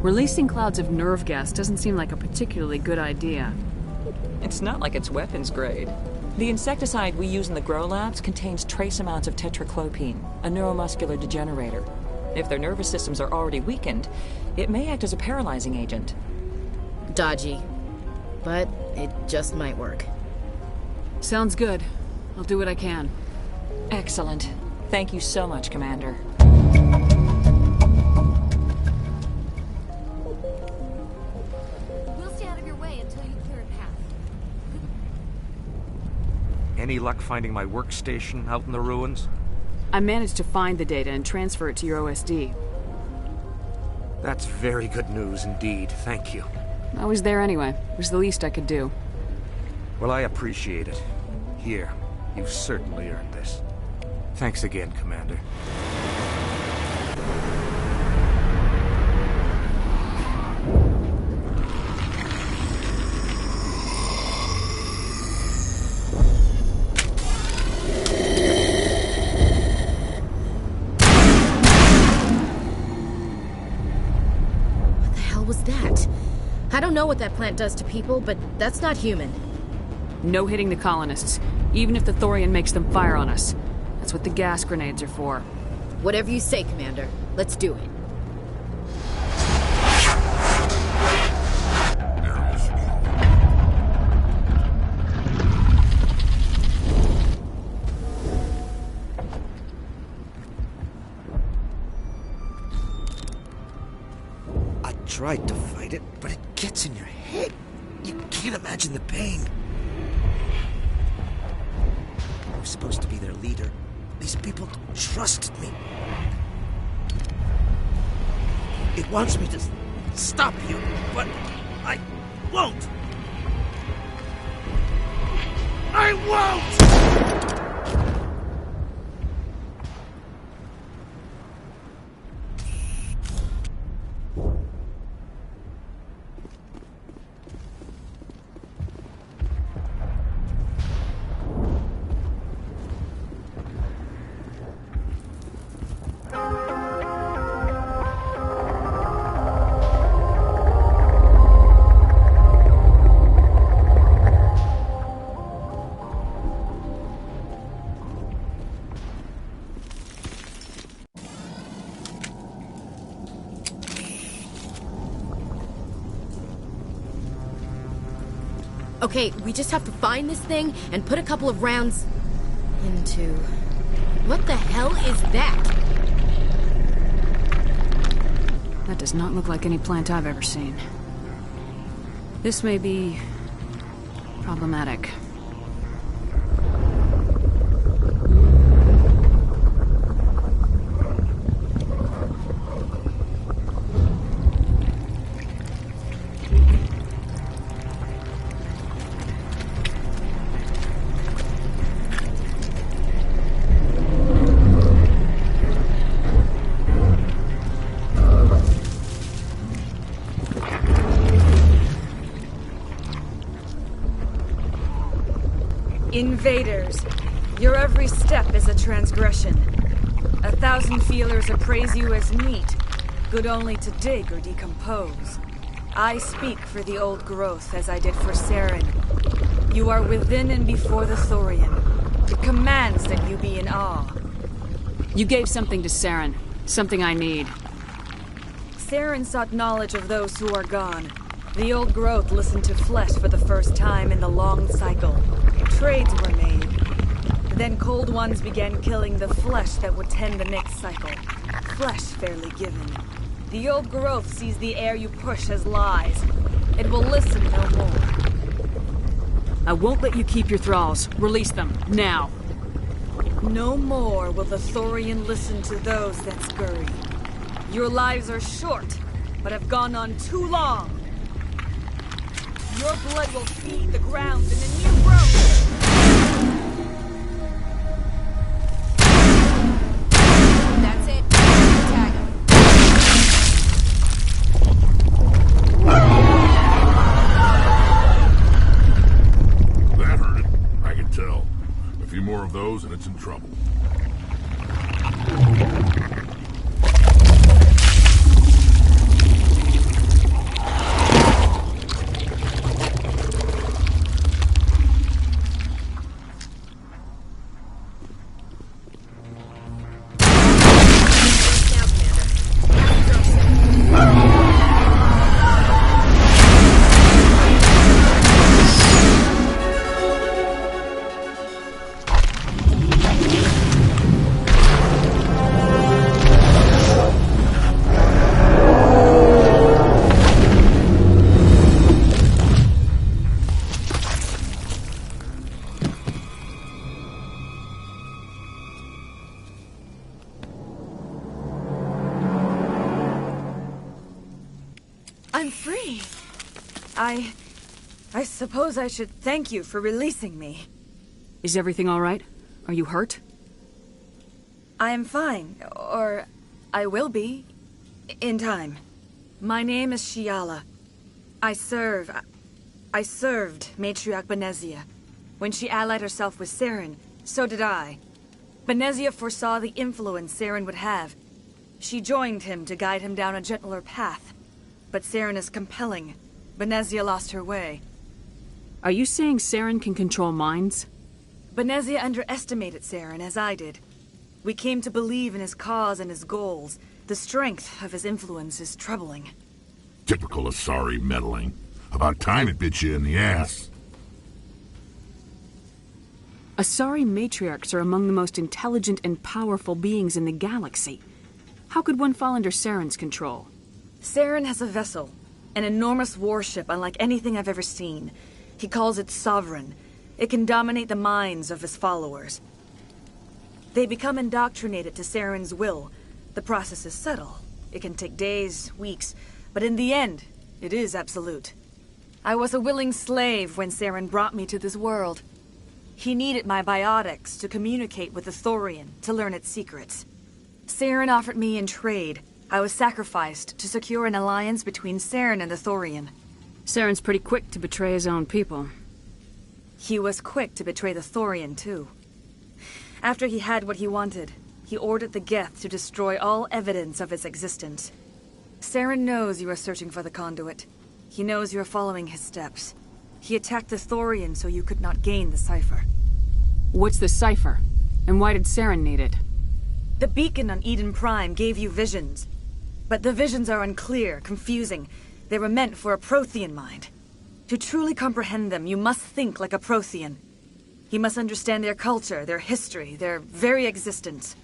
Speaker 3: Releasing clouds of nerve gas doesn't seem like a particularly good idea.
Speaker 14: It's not like it's weapons grade. The insecticide we use in the grow labs contains trace amounts of tetraclopine, a neuromuscular degenerator. If their nervous systems are already weakened, it may act as a paralyzing agent.
Speaker 8: Dodgy. But it just might work.
Speaker 3: Sounds good. I'll do what I can.
Speaker 14: Excellent. Thank you so much, Commander.
Speaker 8: We'll stay out of your way until you clear a path.
Speaker 19: Any luck finding my workstation out in the ruins?
Speaker 3: I managed to find the data and transfer it to your OSD.
Speaker 19: That's very good news indeed. Thank you.
Speaker 3: I was there anyway. It was the least I could do.
Speaker 19: Well, I appreciate it. Here, you've certainly earned this. Thanks again, Commander.
Speaker 8: What the hell was that? I don't know what that plant does to people, but that's not human.
Speaker 3: No hitting the colonists, even if the Thorian makes them fire on us. That's what the gas grenades are for.
Speaker 8: Whatever you say, Commander. Let's do it.
Speaker 4: I tried to fight it, but it gets in your head. You can't imagine the pain. I was supposed to be their leader. These people trusted me. It wants me to stop you, but I won't. I won't!
Speaker 8: Okay, we just have to find this thing and put a couple of rounds into... What the hell is that?
Speaker 3: That does not look like any plant I've ever seen. This may be... problematic.
Speaker 12: Invaders, your every step is a transgression. 1,000 feelers appraise you as meat, good only to dig or decompose. I speak for the old growth as I did for Saren. You are within and before the Thorian. It commands that you be in awe.
Speaker 3: You gave something to Saren, something I need.
Speaker 12: Saren sought knowledge of those who are gone. The old growth listened to flesh for the first time in the long cycle. Trades were made. Then cold ones began killing the flesh that would tend the next cycle. Flesh fairly given. The old growth sees the air you push as lies. It will listen no more.
Speaker 3: I won't let you keep your thralls. Release them, now.
Speaker 12: No more will the Thorian listen to those that scurry. Your lives are short, but have gone on too long. Your blood will feed the ground in a new growth.
Speaker 8: That's it. Tag him.
Speaker 15: That hurt it. I can tell. A few more of of those and it's in trouble.
Speaker 12: I'm free. I suppose I should thank you for releasing me.
Speaker 3: Is everything all right? Are you hurt?
Speaker 12: I am fine, or I will be, in time. My name is Shiala. I served Matriarch Benezia. When she allied herself with Saren, so did I. Benezia foresaw the influence Saren would have. She joined him to guide him down a gentler path. But Saren is compelling. Benezia lost her way.
Speaker 3: Are you saying Saren can control minds?
Speaker 12: Benezia underestimated Saren, as I did. We came to believe in his cause and his goals. The strength of his influence is troubling.
Speaker 15: Typical Asari meddling. About time it bit you in the ass.
Speaker 3: Asari matriarchs are among the most intelligent and powerful beings in the galaxy. How could one fall under Saren's control?
Speaker 12: Saren has a vessel, an enormous warship unlike anything I've ever seen. He calls it Sovereign. It can dominate the minds of his followers. They become indoctrinated to Saren's will. The process is subtle. It can take days, weeks, but in the end, it is absolute. I was a willing slave when Saren brought me to this world. He needed my biotics to communicate with the Thorian, to learn its secrets. Saren offered me in trade. I was sacrificed to secure an alliance between Saren and the Thorian.
Speaker 3: Saren's pretty quick to betray his own people.
Speaker 12: He was quick to betray the Thorian, too. After he had what he wanted, he ordered the Geth to destroy all evidence of its existence. Saren knows you are searching for the conduit. He knows you are following his steps. He attacked the Thorian so you could not gain the cipher.
Speaker 3: What's the cipher? And why did Saren need it?
Speaker 12: The beacon on Eden Prime gave you visions. But the visions are unclear, confusing. They were meant for a Prothean mind. To truly comprehend them, you must think like a Prothean. You must understand their culture, their history, their very existence.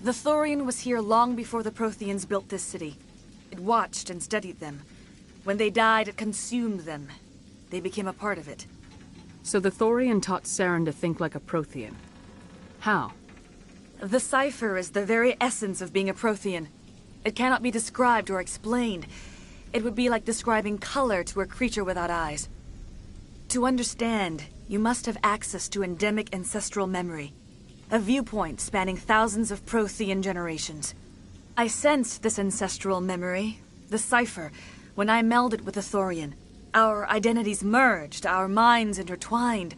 Speaker 12: The Thorian was here long before the Protheans built this city. It watched and studied them. When they died, it consumed them. They became a part of it.
Speaker 3: So the Thorian taught Saren to think like a Prothean. How?
Speaker 12: The cipher is the very essence of being a Prothean. It cannot be described or explained. It would be like describing color to a creature without eyes. To understand, you must have access to endemic ancestral memory. A viewpoint spanning thousands of Prothean generations. I sensed this ancestral memory, the cipher, when I melded with the Thorian. Our identities merged, our minds intertwined.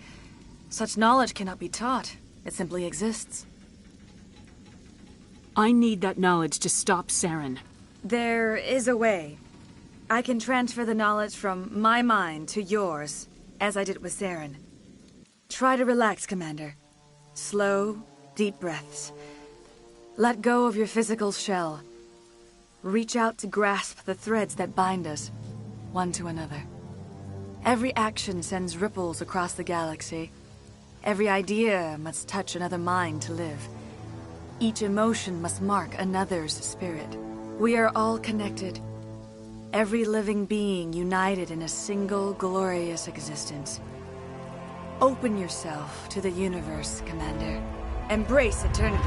Speaker 12: Such knowledge cannot be taught. It simply exists.
Speaker 3: I need that knowledge to stop Saren.
Speaker 12: There is a way. I can transfer the knowledge from my mind to yours, as I did with Saren. Try to relax, Commander. Slow, deep breaths. Let go of your physical shell. Reach out to grasp the threads that bind us, one to another. Every action sends ripples across the galaxy. Every idea must touch another mind to live. Each emotion must mark another's spirit. We are all connected. Every living being united in a single glorious existence. Open yourself to the universe, Commander. Embrace eternity.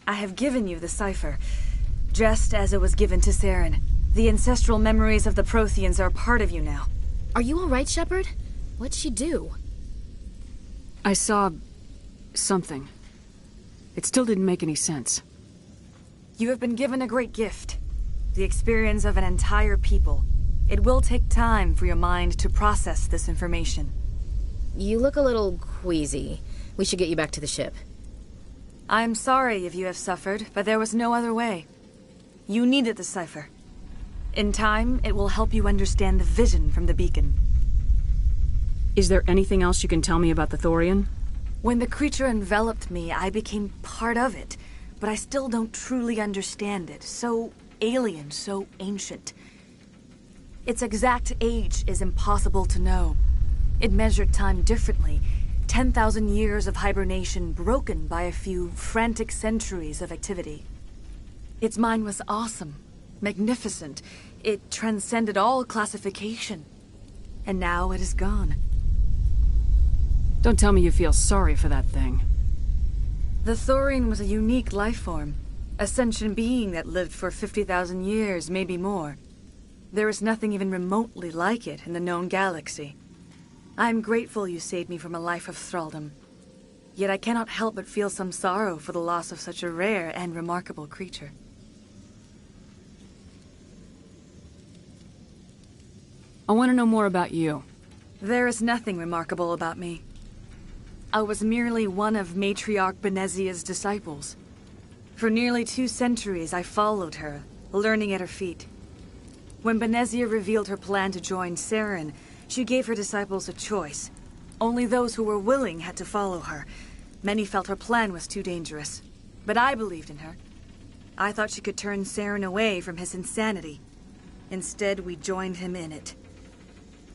Speaker 12: I have given you the cipher, just as it was given to Saren. The ancestral memories of the Protheans are part of you now.
Speaker 8: Are you all right, Shepard? What'd she do?
Speaker 3: I saw... something. It still didn't make any sense.
Speaker 12: You have been given a great gift. The experience of an entire people. It will take time for your mind to process this information.
Speaker 8: You look a little queasy. We should get you back to the ship.
Speaker 12: I'm sorry if you have suffered, but there was no other way. You needed the cipher. In time, it will help you understand the vision from the beacon.
Speaker 3: Is there anything else you can tell me about the Thorian?
Speaker 12: When the creature enveloped me, I became part of it, but I still don't truly understand it. So alien, so ancient. Its exact age is impossible to know. It measured time differently. 10,000 years of hibernation broken by a few frantic centuries of activity. Its mind was awesome, magnificent. It transcended all classification. And now it is gone.
Speaker 3: Don't tell me you feel sorry for that thing.
Speaker 12: The Thorian was a unique life form. A sentient being that lived for 50,000 years, maybe more. There is nothing even remotely like it in the known galaxy. I am grateful you saved me from a life of thraldom. Yet I cannot help but feel some sorrow for the loss of such a rare and remarkable creature.
Speaker 3: I want to know more about you.
Speaker 12: There is nothing remarkable about me. I was merely one of Matriarch Benezia's disciples. For nearly 2 centuries I followed her, learning at her feet. When Benezia revealed her plan to join Saren, she gave her disciples a choice. Only those who were willing had to follow her. Many felt her plan was too dangerous. But I believed in her. I thought she could turn Saren away from his insanity. Instead, we joined him in it.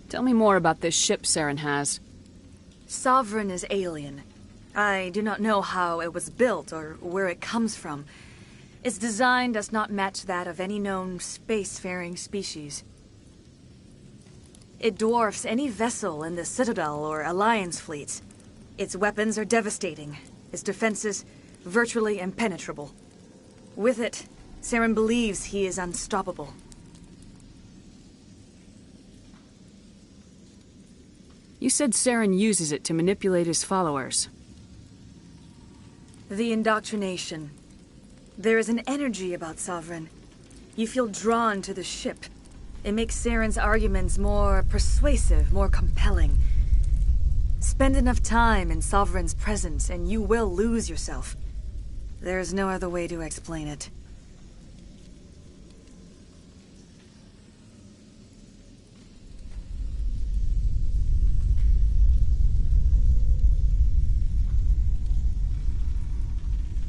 Speaker 3: Tell me more about this ship Saren has.
Speaker 12: Sovereign is alien. I do not know how it was built or where it comes from. Its design does not match that of any known spacefaring species. It dwarfs any vessel in the Citadel or Alliance fleets. Its weapons are devastating, its defenses virtually impenetrable. With it, Saren believes he is unstoppable.
Speaker 3: You said Saren uses it to manipulate his followers.
Speaker 12: The indoctrination. There is an energy about Sovereign. You feel drawn to the ship. It makes Saren's arguments more persuasive, more compelling. Spend enough time in Sovereign's presence and you will lose yourself. There is no other way to explain it.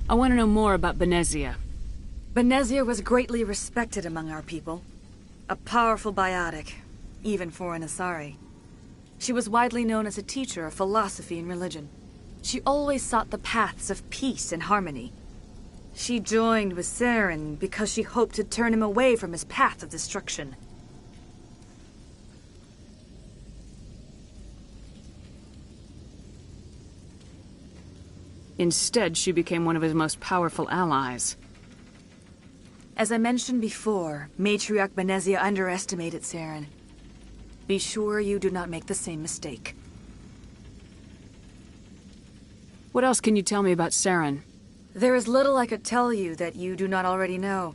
Speaker 3: I want to know more about Benezia.
Speaker 12: Benezia was greatly respected among our people. A powerful biotic, even for an Asari. She was widely known as a teacher of philosophy and religion. She always sought the paths of peace and harmony. She joined with Saren because she hoped to turn him away from his path of destruction.
Speaker 3: Instead, she became one of his most powerful allies.
Speaker 12: As I mentioned before, Matriarch Benezia underestimated Saren. Be sure you do not make the same mistake.
Speaker 3: What else can you tell me about Saren?
Speaker 12: There is little I could tell you that you do not already know.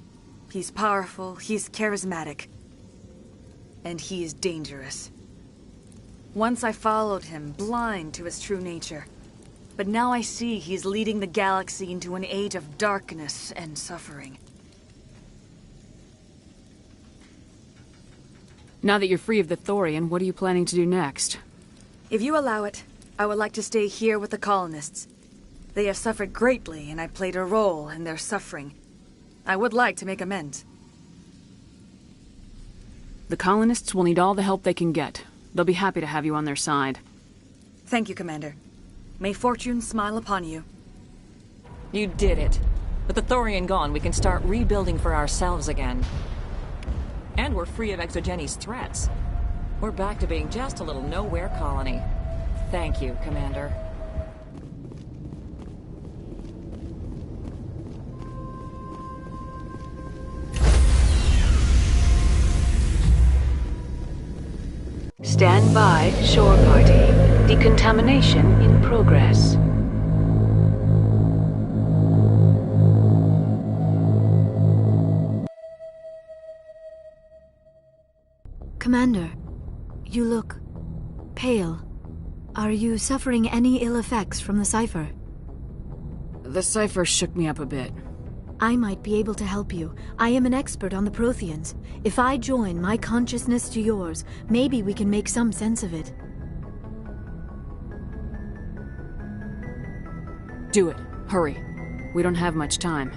Speaker 12: He's powerful, he's charismatic, and he is dangerous. Once I followed him, blind to his true nature. But now I see he's leading the galaxy into an age of darkness and suffering.
Speaker 3: Now that you're free of the Thorian, what are you planning to do next?
Speaker 12: If you allow it, I would like to stay here with the colonists. They have suffered greatly, and I played a role in their suffering. I would like to make amends.
Speaker 3: The colonists will need all the help they can get. They'll be happy to have you on their side.
Speaker 12: Thank you, Commander. May fortune smile upon you.
Speaker 14: You did it. With the Thorian gone, we can start rebuilding for ourselves again. And we're free of Exogeni's threats. We're back to being just a little nowhere colony. Thank you, Commander.
Speaker 1: Stand by, shore party. Decontamination in progress.
Speaker 10: Commander, you look pale. Are you suffering any ill effects from the cipher?
Speaker 3: The cipher shook me up a bit.
Speaker 10: I might be able to help you. I am an expert on the Protheans. If I join my consciousness to yours, maybe we can make some sense of it.
Speaker 3: Do it. Hurry. We don't have much time.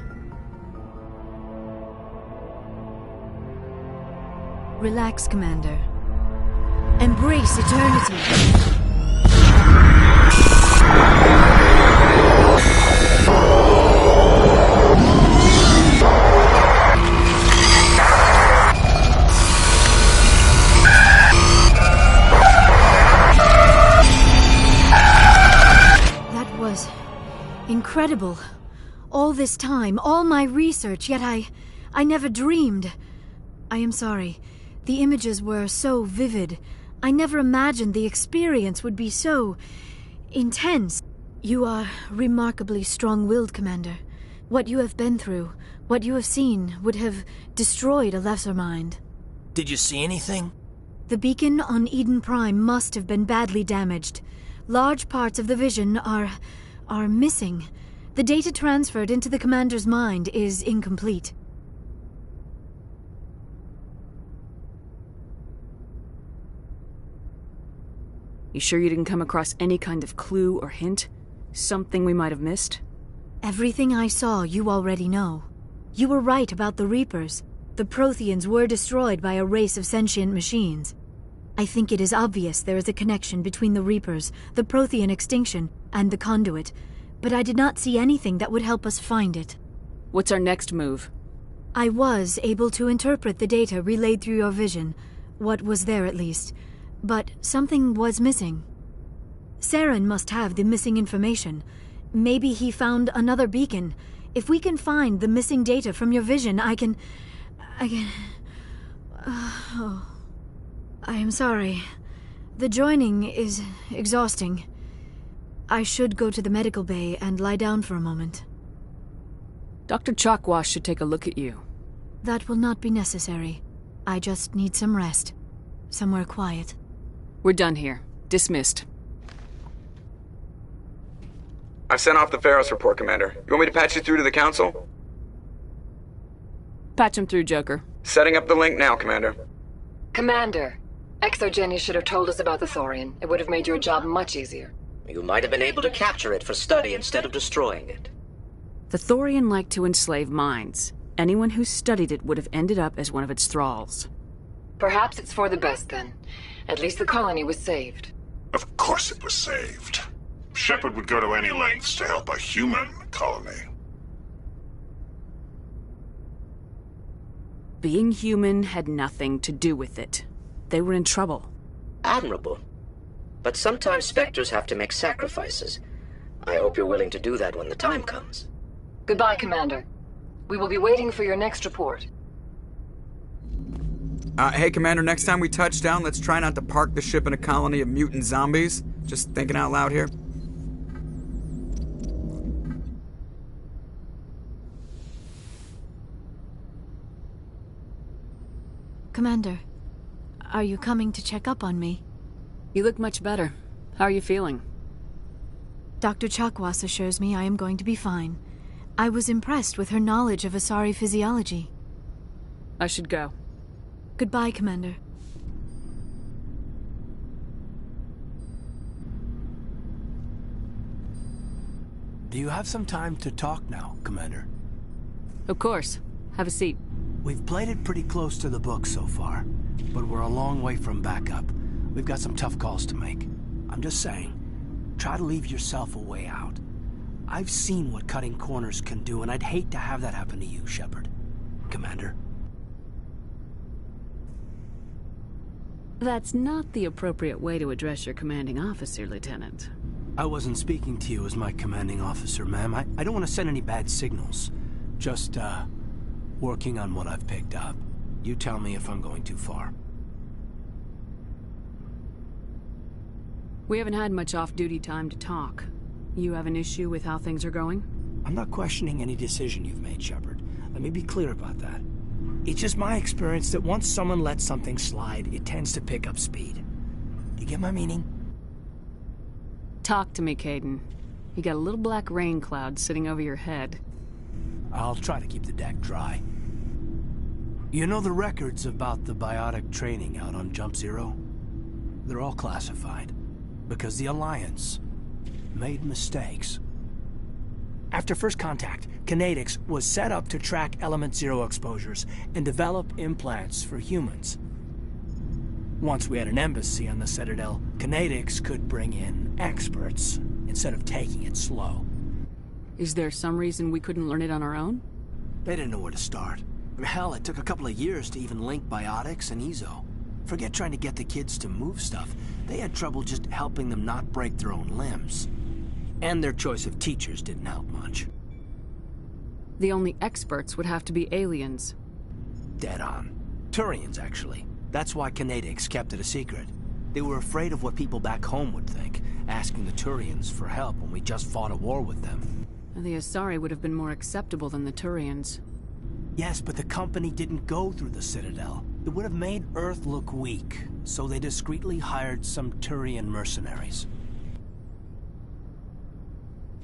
Speaker 10: Relax, Commander. Embrace eternity. That was incredible. All this time, all my research, yet I never dreamed. I am sorry. The images were so vivid. I never imagined the experience would be so intense. You are remarkably strong-willed, Commander. What you have been through, what you have seen, would have destroyed a lesser mind.
Speaker 13: Did you see anything?
Speaker 10: The beacon on Eden Prime must have been badly damaged. Large parts of the vision are missing. The data transferred into the Commander's mind is incomplete.
Speaker 3: You sure you didn't come across any kind of clue or hint? Something we might have missed?
Speaker 10: Everything I saw, you already know. You were right about the Reapers. The Protheans were destroyed by a race of sentient machines. I think it is obvious there is a connection between the Reapers, the Prothean extinction, and the Conduit, but I did not see anything that would help us find it.
Speaker 3: What's our next move?
Speaker 10: I was able to interpret the data relayed through your vision, what was there at least, but something was missing. Saren must have the missing information. Maybe he found another beacon. If we can find the missing data from your vision, I can... I am sorry. The joining is exhausting. I should go to the medical bay and lie down for a moment.
Speaker 3: Dr. Chakwas should take a look at you.
Speaker 10: That will not be necessary. I just need some rest. Somewhere quiet.
Speaker 3: We're done here. Dismissed.
Speaker 20: I've sent off the Feros report, Commander. You want me to patch you through to the Council?
Speaker 3: Patch him through, Joker.
Speaker 20: Setting up the link now, Commander.
Speaker 14: Commander, Exogeny should have told us about the Thorian. It would have made your job much easier.
Speaker 4: You might have been able to capture it for study instead of destroying it.
Speaker 3: The Thorian liked to enslave minds. Anyone who studied it would have ended up as one of its thralls.
Speaker 14: Perhaps it's for the best, then. At least the colony was saved.
Speaker 15: Of course it was saved. Shepard would go to any lengths to help a human colony.
Speaker 3: Being human had nothing to do with it. They were in trouble.
Speaker 4: Admirable. But sometimes Spectres have to make sacrifices. I hope you're willing to do that when the time comes.
Speaker 14: Goodbye, Commander. We will be waiting for your next report.
Speaker 19: Hey, Commander, next time we touch down, let's try not to park the ship in a colony of mutant zombies. Just thinking out loud here.
Speaker 10: Commander, are you coming to check up on me?
Speaker 3: You look much better. How are you feeling?
Speaker 10: Dr. Chakwas assures me I am going to be fine. I was impressed with her knowledge of Asari physiology.
Speaker 3: I should go.
Speaker 10: Goodbye, Commander.
Speaker 21: Do you have some time to talk now, Commander?
Speaker 3: Of course. Have a seat.
Speaker 21: We've played it pretty close to the book so far, but we're a long way from backup. We've got some tough calls to make. I'm just saying, try to leave yourself a way out. I've seen what cutting corners can do, and I'd hate to have that happen to you, Shepard. Commander.
Speaker 3: That's not the appropriate way to address your commanding officer, Lieutenant.
Speaker 21: I wasn't speaking to you as my commanding officer, ma'am. I don't want to send any bad signals. Just, working on what I've picked up. You tell me if I'm going too far.
Speaker 3: We haven't had much off-duty time to talk. You have an issue with how things are going?
Speaker 21: I'm not questioning any decision you've made, Shepard. Let me be clear about that. It's just my experience that once someone lets something slide, it tends to pick up speed. You get my meaning?
Speaker 3: Talk to me, Caden. You got a little black rain cloud sitting over your head.
Speaker 21: I'll try to keep the deck dry. You know the records about the biotic training out on Jump Zero? They're all classified, because the Alliance made mistakes. After first contact, Kinetics was set up to track Element Zero exposures and develop implants for humans. Once we had an embassy on the Citadel, Kinetics could bring in experts instead of taking it slow.
Speaker 3: Is there some reason we couldn't learn it on our own?
Speaker 21: They didn't know where to start. Hell, it took a couple of years to even link biotics and Ezo. Forget trying to get the kids to move stuff. They had trouble just helping them not break their own limbs. And their choice of teachers didn't help much.
Speaker 3: The only experts would have to be aliens.
Speaker 21: Dead on. Turians, actually. That's why Kinetics kept it a secret. They were afraid of what people back home would think, asking the Turians for help when we just fought a war with them.
Speaker 3: And the Asari would have been more acceptable than the Turians.
Speaker 21: Yes, but the company didn't go through the Citadel. It would have made Earth look weak, so they discreetly hired some Turian mercenaries.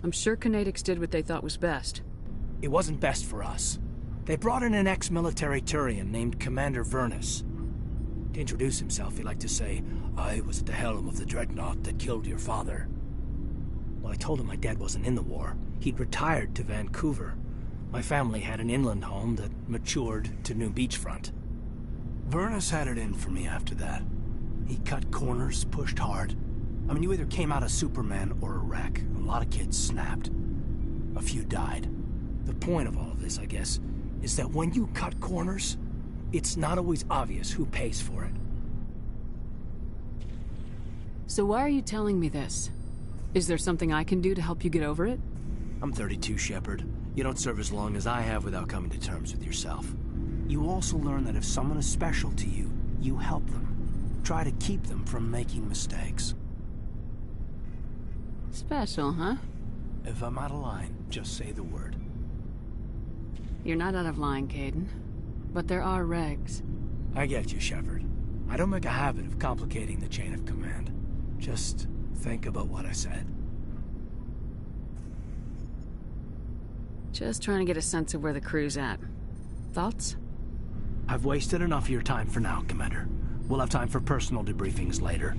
Speaker 3: I'm sure Kinetics did what they thought was best.
Speaker 21: It wasn't best for us. They brought in an ex-military Turian named Commander Vernus. To introduce himself, he liked to say, "I was at the helm of the dreadnought that killed your father." Well, I told him my dad wasn't in the war. He'd retired to Vancouver. My family had an inland home that matured to new beachfront. Vernus had it in for me after that. He cut corners, pushed hard. I mean, you either came out a Superman or a wreck. A lot of kids snapped. A few died. The point of all of this, I guess, is that when you cut corners, it's not always obvious who pays for it.
Speaker 3: So why are you telling me this? Is there something I can do to help you get over it?
Speaker 21: I'm 32, Shepard. You don't serve as long as I have without coming to terms with yourself. You also learn that if someone is special to you, you help them. Try to keep them from making mistakes.
Speaker 3: Special, huh?
Speaker 21: If I'm out of line, just say the word.
Speaker 3: You're not out of line, Caden. But there are regs.
Speaker 21: I get you, Shepard. I don't make a habit of complicating the chain of command. Just think about what I said.
Speaker 3: Just trying to get a sense of where the crew's at. Thoughts?
Speaker 21: I've wasted enough of your time for now, Commander. We'll have time for personal debriefings later.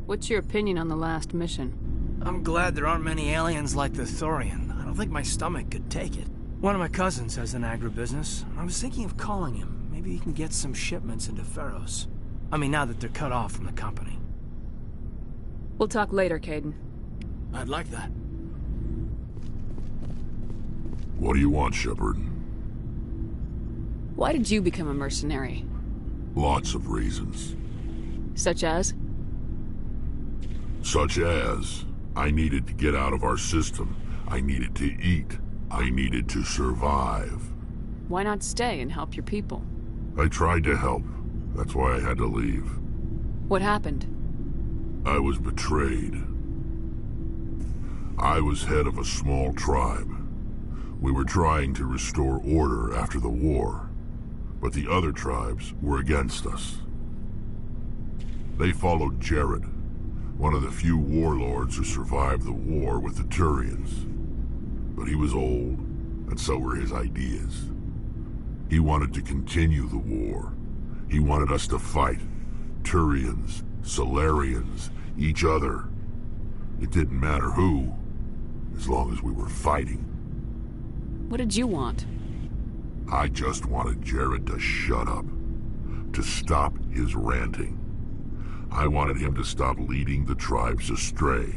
Speaker 3: What's your opinion on the last mission?
Speaker 21: I'm glad there aren't many aliens like the Thorian. I don't think my stomach could take it. One of my cousins has an agribusiness. I was thinking of calling him. Maybe he can get some shipments into Feros. I mean, now that they're cut off from the company.
Speaker 3: We'll talk later, Caden.
Speaker 21: I'd like that.
Speaker 15: What do you want, Shepard?
Speaker 3: Why did you become a mercenary?
Speaker 15: Lots of reasons.
Speaker 3: Such as?
Speaker 15: Such as, I needed to get out of our system. I needed to eat. I needed to survive.
Speaker 3: Why not stay and help your people?
Speaker 15: I tried to help. That's why I had to leave.
Speaker 3: What happened?
Speaker 15: I was betrayed. I was head of a small tribe. We were trying to restore order after the war, but the other tribes were against us. They followed Jared, one of the few warlords who survived the war with the Turians. But he was old, and so were his ideas. He wanted to continue the war. He wanted us to fight. Turians, Solarians, each other. It didn't matter who, as long as we were fighting.
Speaker 3: What did you want?
Speaker 15: I just wanted Jared to shut up, to stop his ranting. I wanted him to stop leading the tribes astray.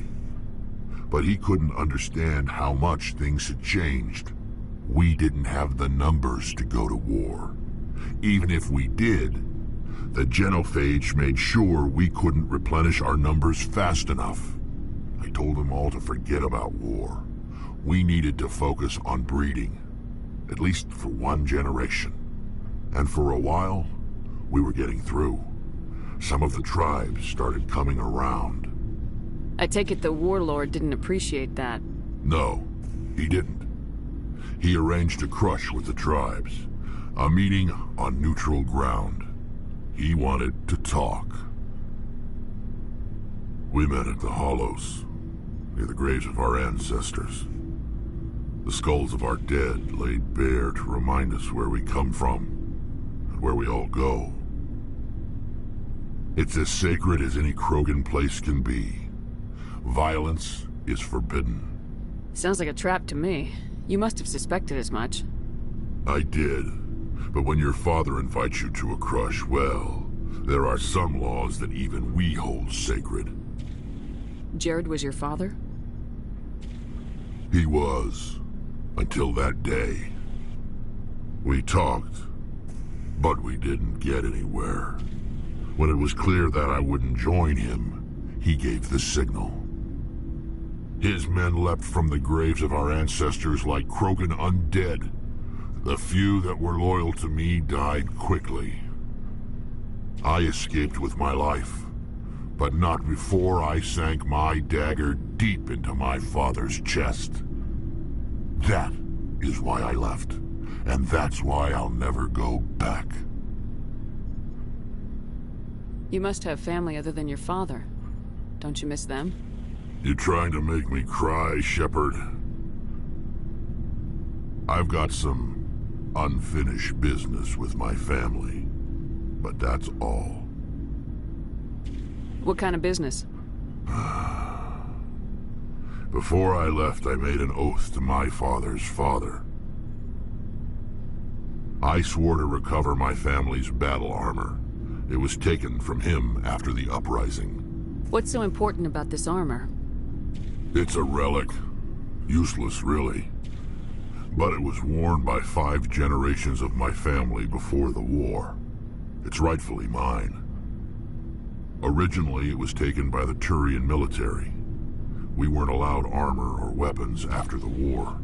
Speaker 15: But he couldn't understand how much things had changed. We didn't have the numbers to go to war. Even if we did, the genophage made sure we couldn't replenish our numbers fast enough. I told them all to forget about war. We needed to focus on breeding, at least for one generation. And for a while, we were getting through. Some of the tribes started coming around.
Speaker 3: I take it the warlord didn't appreciate that.
Speaker 15: No, he didn't. He arranged a crush with the tribes. A meeting on neutral ground. He wanted to talk. We met at the Hollows, near the graves of our ancestors. The skulls of our dead laid bare to remind us where we come from and where we all go. It's as sacred as any Krogan place can be. Violence is forbidden.
Speaker 3: Sounds like a trap to me. You must have suspected as much.
Speaker 15: I did. But when your father invites you to a crush, well, there are some laws that even we hold sacred.
Speaker 3: Jared was your father?
Speaker 15: He was. Until that day. We talked, but we didn't get anywhere. When it was clear that I wouldn't join him, he gave the signal. His men leapt from the graves of our ancestors like Krogan undead. The few that were loyal to me died quickly. I escaped with my life, but not before I sank my dagger deep into my father's chest. That is why I left, and that's why I'll never go back.
Speaker 3: You must have family other than your father. Don't you miss them?
Speaker 15: You trying to make me cry, Shepard? I've got some unfinished business with my family, but that's all.
Speaker 3: What kind of business?
Speaker 15: Before I left, I made an oath to my father's father. I swore to recover my family's battle armor. It was taken from him after the uprising.
Speaker 3: What's so important about this armor?
Speaker 15: It's a relic. Useless, really. But it was worn by 5 generations of my family before the war. It's rightfully mine. Originally, it was taken by the Turian military. We weren't allowed armor or weapons after the war.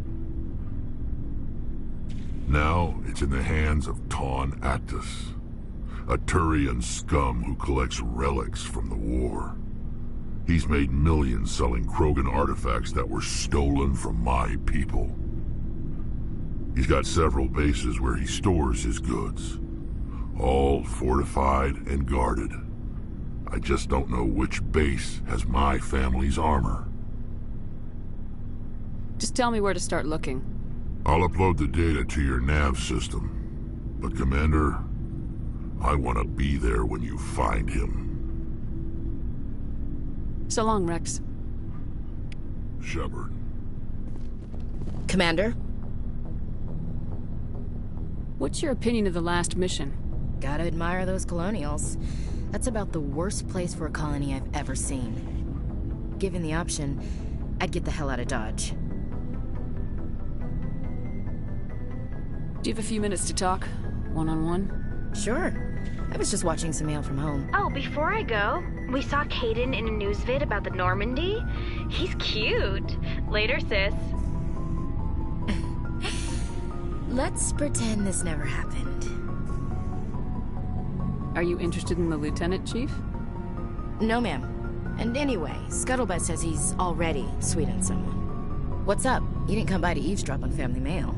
Speaker 15: Now, it's in the hands of Taun Actus, a Turian scum who collects relics from the war. He's made millions selling Krogan artifacts that were stolen from my people. He's got several bases where he stores his goods, all fortified and guarded. I just don't know which base has my family's armor.
Speaker 3: Just tell me where to start looking.
Speaker 15: I'll upload the data to your nav system. But Commander, I want to be there when you find him.
Speaker 3: So long, Rex.
Speaker 15: Shepard.
Speaker 8: Commander?
Speaker 3: What's your opinion of the last mission?
Speaker 8: Gotta admire those colonials. That's about the worst place for a colony I've ever seen. Given the option, I'd get the hell out of Dodge.
Speaker 3: Do you have a few minutes to talk? One-on-one?
Speaker 8: Sure. I was just watching some mail from home.
Speaker 7: Oh, before I go, we saw Caden in a news vid about the Normandy. He's cute. Later, sis.
Speaker 8: Let's pretend this never happened.
Speaker 3: Are you interested in the Lieutenant, Chief?
Speaker 8: No, ma'am. And anyway, Scuttlebutt says he's already sweet on someone. What's up? You didn't come by to eavesdrop on family mail.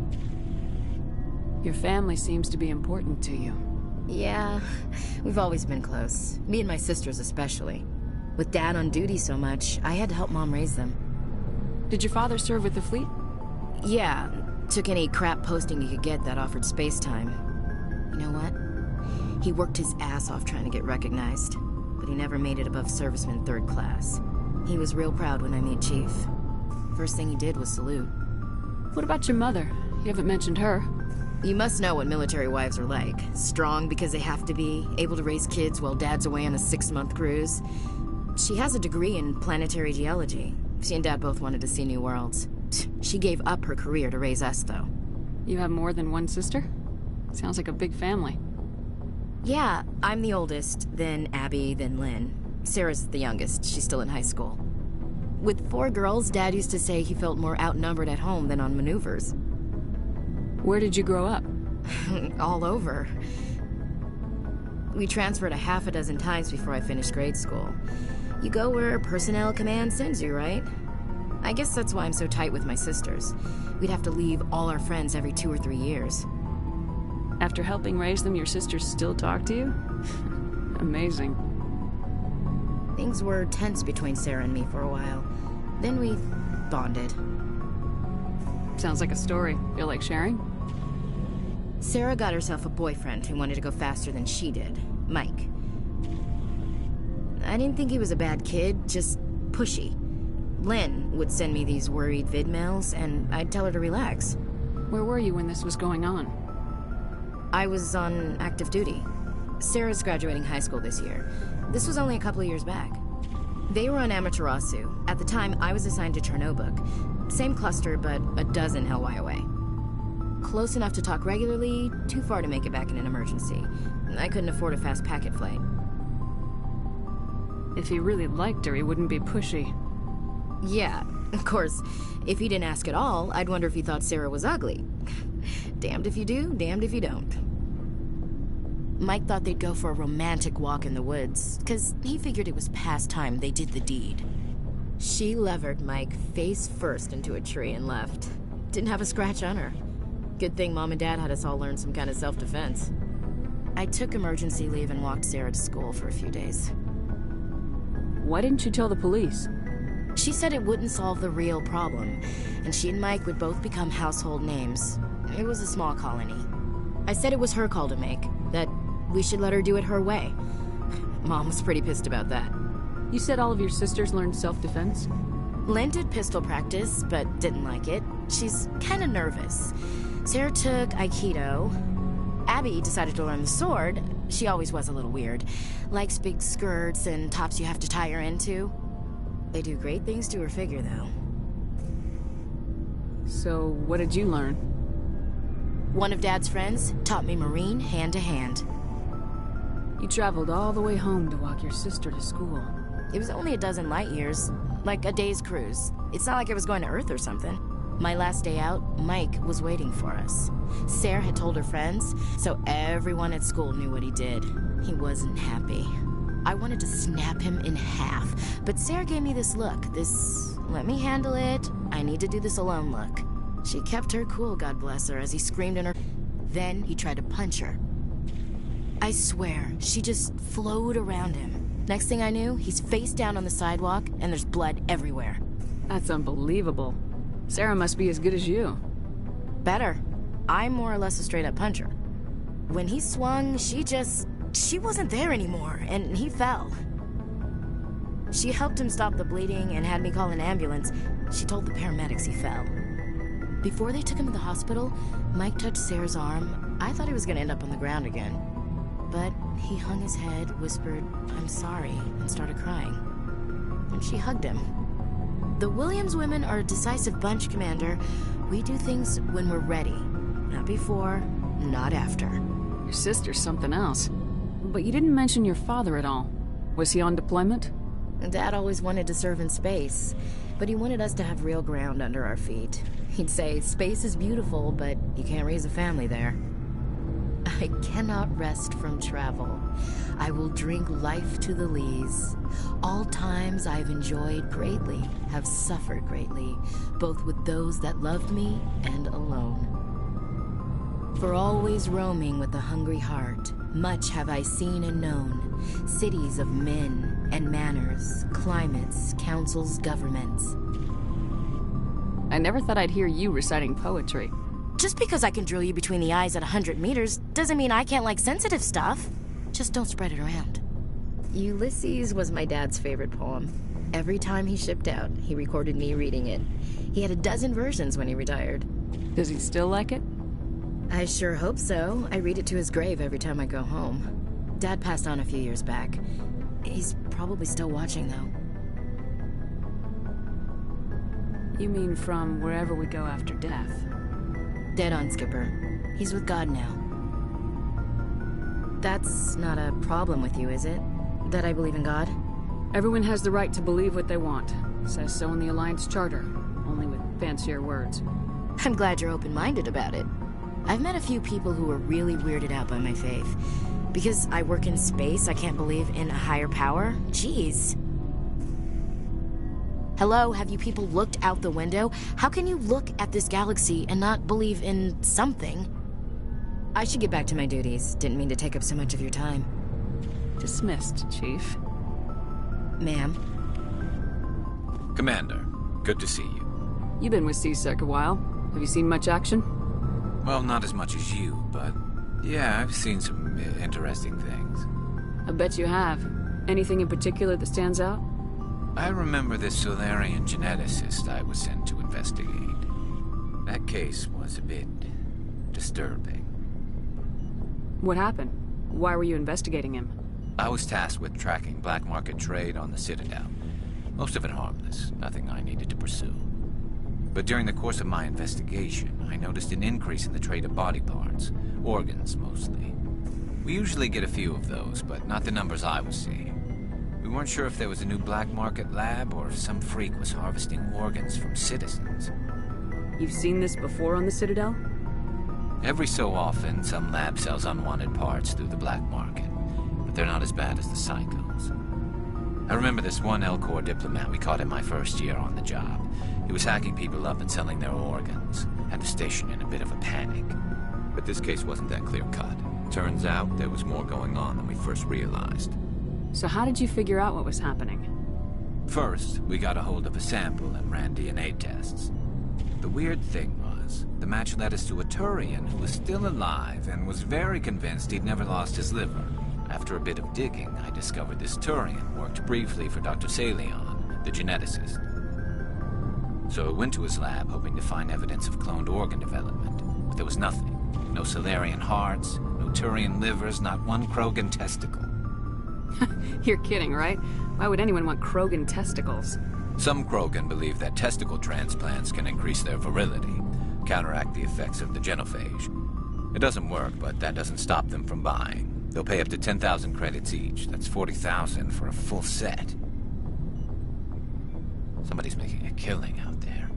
Speaker 3: Your family seems to be important to you.
Speaker 8: Yeah, we've always been close. Me and my sisters especially. With Dad on duty so much, I had to help Mom raise them.
Speaker 3: Did your father serve with the fleet?
Speaker 8: Yeah, took any crap posting he could get that offered space time. You know what? He worked his ass off trying to get recognized, but he never made it above serviceman 3rd class. He was real proud when I made Chief. First thing he did was salute.
Speaker 3: What about your mother? You haven't mentioned her.
Speaker 8: You must know what military wives are like. Strong because they have to be, able to raise kids while Dad's away on a 6-month cruise. She has a degree in planetary geology. She and Dad both wanted to see new worlds. She gave up her career to raise us, though.
Speaker 3: You have more than one sister? Sounds like a big family.
Speaker 8: Yeah, I'm the oldest, then Abby, then Lynn. Sarah's the youngest. She's still in high school. With 4 girls, Dad used to say he felt more outnumbered at home than on maneuvers.
Speaker 3: Where did you grow up?
Speaker 8: All over. We transferred a half a dozen times before I finished grade school. You go where personnel command sends you, right? I guess that's why I'm so tight with my sisters. We'd have to leave all our friends every 2 or 3 years.
Speaker 3: After helping raise them, your sisters still talk to you? Amazing.
Speaker 8: Things were tense between Sarah and me for a while. Then we bonded.
Speaker 3: Sounds like a story. Feel like sharing?
Speaker 8: Sarah got herself a boyfriend who wanted to go faster than she did, Mike. I didn't think he was a bad kid, just pushy. Lynn would send me these worried vidmails, and I'd tell her to relax.
Speaker 3: Where were you when this was going on?
Speaker 8: I was on active duty. Sarah's graduating high school this year. This was only a couple of years back. They were on Amaterasu. At the time, I was assigned to Chernobog. Same cluster, but a dozen LY away. Close enough to talk regularly, too far to make it back in an emergency. I couldn't afford a fast packet flight.
Speaker 3: If he really liked her, he wouldn't be pushy.
Speaker 8: Yeah, of course. If he didn't ask at all, I'd wonder if he thought Sarah was ugly. Damned if you do, damned if you don't. Mike thought they'd go for a romantic walk in the woods, because he figured it was past time they did the deed. She levered Mike face first into a tree and left. Didn't have a scratch on her. Good thing Mom and Dad had us all learn some kind of self-defense. I took emergency leave and walked Sarah to school for a few days.
Speaker 3: Why didn't you tell the police?
Speaker 8: She said it wouldn't solve the real problem, and she and Mike would both become household names. It was a small colony. I said it was her call to make, that we should let her do it her way. Mom was pretty pissed about that.
Speaker 3: You said all of your sisters learned self-defense?
Speaker 8: Lynn did pistol practice, but didn't like it. She's kind of nervous. Sarah took Aikido. Abby decided to learn the sword. She always was a little weird. Likes big skirts and tops you have to tie her into. They do great things to her figure, though.
Speaker 3: So, what did you learn?
Speaker 8: One of Dad's friends taught me Marine hand to hand.
Speaker 3: You traveled all the way home to walk your sister to school.
Speaker 8: It was only a dozen light years, like a day's cruise. It's not like I was going to Earth or something. My last day out, Mike was waiting for us. Sarah had told her friends, so everyone at school knew what he did. He wasn't happy. I wanted to snap him in half, but Sarah gave me this look, this let me handle it, I need to do this alone look. She kept her cool, God bless her, as he screamed in her. Then he tried to punch her. I swear, she just flowed around him. Next thing I knew, he's face down on the sidewalk, and there's blood everywhere.
Speaker 3: That's unbelievable. Sarah must be as good as you.
Speaker 8: Better. I'm more or less a straight-up puncher. When he swung, she wasn't there anymore, and he fell. She helped him stop the bleeding and had me call an ambulance. She told the paramedics he fell. Before they took him to the hospital, Mike touched Sarah's arm. I thought he was gonna end up on the ground again. But he hung his head, whispered, "I'm sorry," and started crying. And she hugged him. The Williams women are a decisive bunch, Commander. We do things when we're ready. Not before, not after.
Speaker 3: Your sister's something else. But you didn't mention your father at all. Was he on deployment?
Speaker 8: Dad always wanted to serve in space, but he wanted us to have real ground under our feet. He'd say, space is beautiful, but you can't raise a family there. I cannot rest from travel. I will drink life to the lees. All times I've enjoyed greatly, have suffered greatly, both with those that loved me and alone. For always roaming with a hungry heart, much have I seen and known, cities of men and manners, climates, councils, governments.
Speaker 3: I never thought I'd hear you reciting poetry.
Speaker 8: Just because I can drill you between the eyes at 100 meters doesn't mean I can't like sensitive stuff. Just don't spread it around. Ulysses was my dad's favorite poem. Every time he shipped out, he recorded me reading it. He had a dozen versions when he retired.
Speaker 3: Does he still like it?
Speaker 8: I sure hope so. I read it to his grave every time I go home. Dad passed on a few years back. He's probably still watching, though.
Speaker 3: You mean from wherever we go after death?
Speaker 8: Dead on, Skipper. He's with God now. That's not a problem with you, is it? That I believe in God?
Speaker 3: Everyone has the right to believe what they want. Says so in the Alliance Charter, only with fancier words.
Speaker 8: I'm glad you're open-minded about it. I've met a few people who are really weirded out by my faith. Because I work in space, I can't believe in a higher power? Jeez. Hello, have you people looked out the window? How can you look at this galaxy and not believe in something? I should get back to my duties. Didn't mean to take up so much of your time.
Speaker 3: Dismissed, Chief.
Speaker 8: Ma'am?
Speaker 6: Commander, good to see you.
Speaker 3: You've been with C-Sec a while. Have you seen much action?
Speaker 6: Well, not as much as you, but yeah, I've seen some interesting things.
Speaker 3: I bet you have. Anything in particular that stands out?
Speaker 6: I remember this Solarian geneticist I was sent to investigate. That case was a bit disturbing.
Speaker 3: What happened? Why were you investigating him?
Speaker 6: I was tasked with tracking black market trade on the Citadel. Most of it harmless, nothing I needed to pursue. But during the course of my investigation, I noticed an increase in the trade of body parts, organs mostly. We usually get a few of those, but not the numbers I was seeing. We weren't sure if there was a new black market lab or if some freak was harvesting organs from citizens.
Speaker 3: You've seen this before on the Citadel?
Speaker 6: Every so often, some lab sells unwanted parts through the black market, but they're not as bad as the psychos. I remember this one L-Corps diplomat we caught in my first year on the job. He was hacking people up and selling their organs. Had the station in a bit of a panic. But this case wasn't that clear-cut. Turns out there was more going on than we first realized.
Speaker 3: So how did you figure out what was happening?
Speaker 6: First, we got a hold of a sample and ran DNA tests. The weird thing was, the match led us to a Turian who was still alive and was very convinced he'd never lost his liver. After a bit of digging, I discovered this Turian worked briefly for Dr. Salion, the geneticist. So I went to his lab hoping to find evidence of cloned organ development, but there was nothing. No Solarian hearts, no Turian livers, not one Krogan testicle.
Speaker 3: You're kidding, right? Why would anyone want Krogan testicles?
Speaker 6: Some Krogan believe that testicle transplants can increase their virility, counteract the effects of the genophage. It doesn't work, but that doesn't stop them from buying. They'll pay up to 10,000 credits each. That's 40,000 for a full set. Somebody's making a killing out there.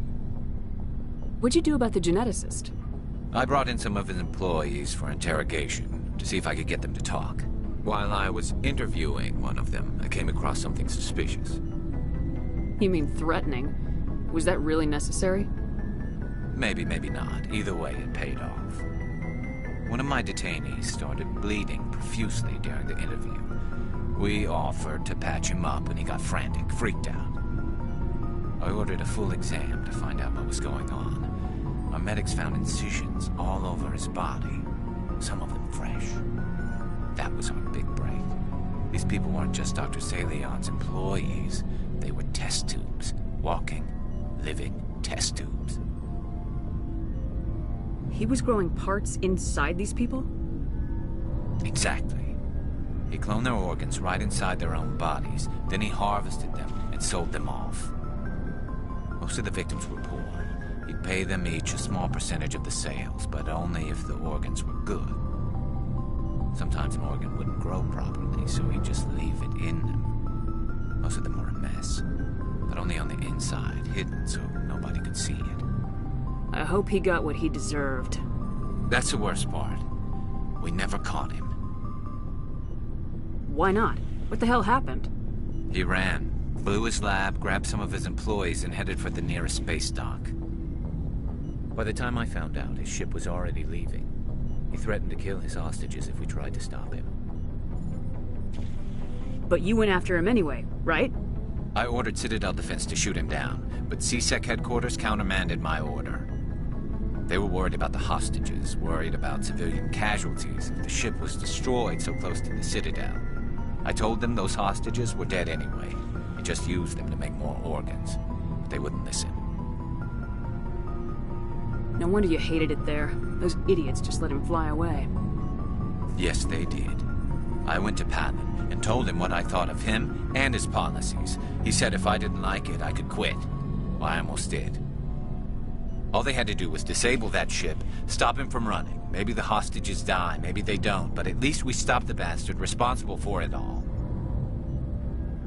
Speaker 3: What'd you do about the geneticist?
Speaker 6: I brought in some of his employees for interrogation, to see if I could get them to talk. While I was interviewing one of them, I came across something suspicious.
Speaker 3: You mean threatening? Was that really necessary?
Speaker 6: Maybe, maybe not. Either way, it paid off. One of my detainees started bleeding profusely during the interview. We offered to patch him up and he got frantic, freaked out. I ordered a full exam to find out what was going on. Our medics found incisions all over his body, some of them fresh. That was our big break. These people weren't just Dr. Salion's employees. They were test tubes. Walking, living test tubes.
Speaker 3: He was growing parts inside these people?
Speaker 6: Exactly. He cloned their organs right inside their own bodies. Then he harvested them and sold them off. Most of the victims were poor. He'd pay them each a small percentage of the sales, but only if the organs were good. Sometimes an organ wouldn't grow properly, so he'd just leave it in them. Most of them were a mess, but only on the inside, hidden so nobody could see it.
Speaker 3: I hope he got what he deserved.
Speaker 6: That's the worst part. We never caught him.
Speaker 3: Why not? What the hell happened?
Speaker 6: He ran, blew his lab, grabbed some of his employees, and headed for the nearest space dock. By the time I found out, his ship was already leaving. He threatened to kill his hostages if we tried to stop him.
Speaker 3: But you went after him anyway, right?
Speaker 6: I ordered Citadel Defense to shoot him down, but C-Sec headquarters countermanded my order. They were worried about the hostages, worried about civilian casualties if the ship was destroyed so close to the Citadel. I told them those hostages were dead anyway. He just used them to make more organs. But they wouldn't listen.
Speaker 3: No wonder you hated it there. Those idiots just let him fly away.
Speaker 6: Yes, they did. I went to Palin and told him what I thought of him and his policies. He said if I didn't like it, I could quit. Well, I almost did. All they had to do was disable that ship, stop him from running. Maybe the hostages die, maybe they don't, but at least we stopped the bastard responsible for it all.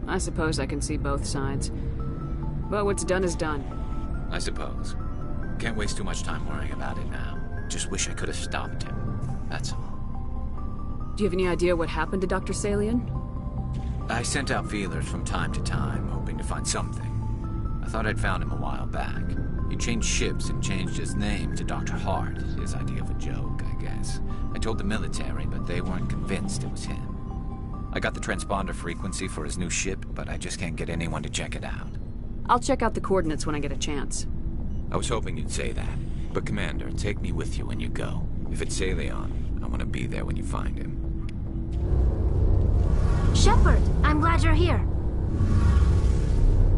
Speaker 3: I suppose I can see both sides. But what's done is done.
Speaker 6: I suppose. Can't waste too much time worrying about it now. Just wish I could have stopped him. That's all.
Speaker 3: Do you have any idea what happened to Dr. Salion?
Speaker 6: I sent out feelers from time to time, hoping to find something. I thought I'd found him a while back. He changed ships and changed his name to Dr. Hart, his idea of a joke, I guess. I told the military, but they weren't convinced it was him. I got the transponder frequency for his new ship, but I just can't get anyone to check it out.
Speaker 3: I'll check out the coordinates when I get a chance.
Speaker 6: I was hoping you'd say that. But Commander, take me with you when you go. If it's Saleon, I want to be there when you find him.
Speaker 11: Shepard, I'm glad you're here.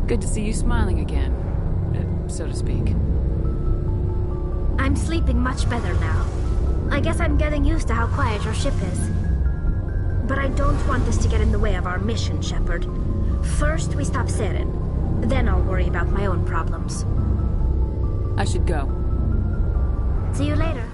Speaker 3: Good to see you smiling again, so to speak.
Speaker 11: I'm sleeping much better now. I guess I'm getting used to how quiet your ship is. But I don't want this to get in the way of our mission, Shepard. First, we stop Saren. Then I'll worry about my own problems.
Speaker 3: I should go.
Speaker 11: See you later.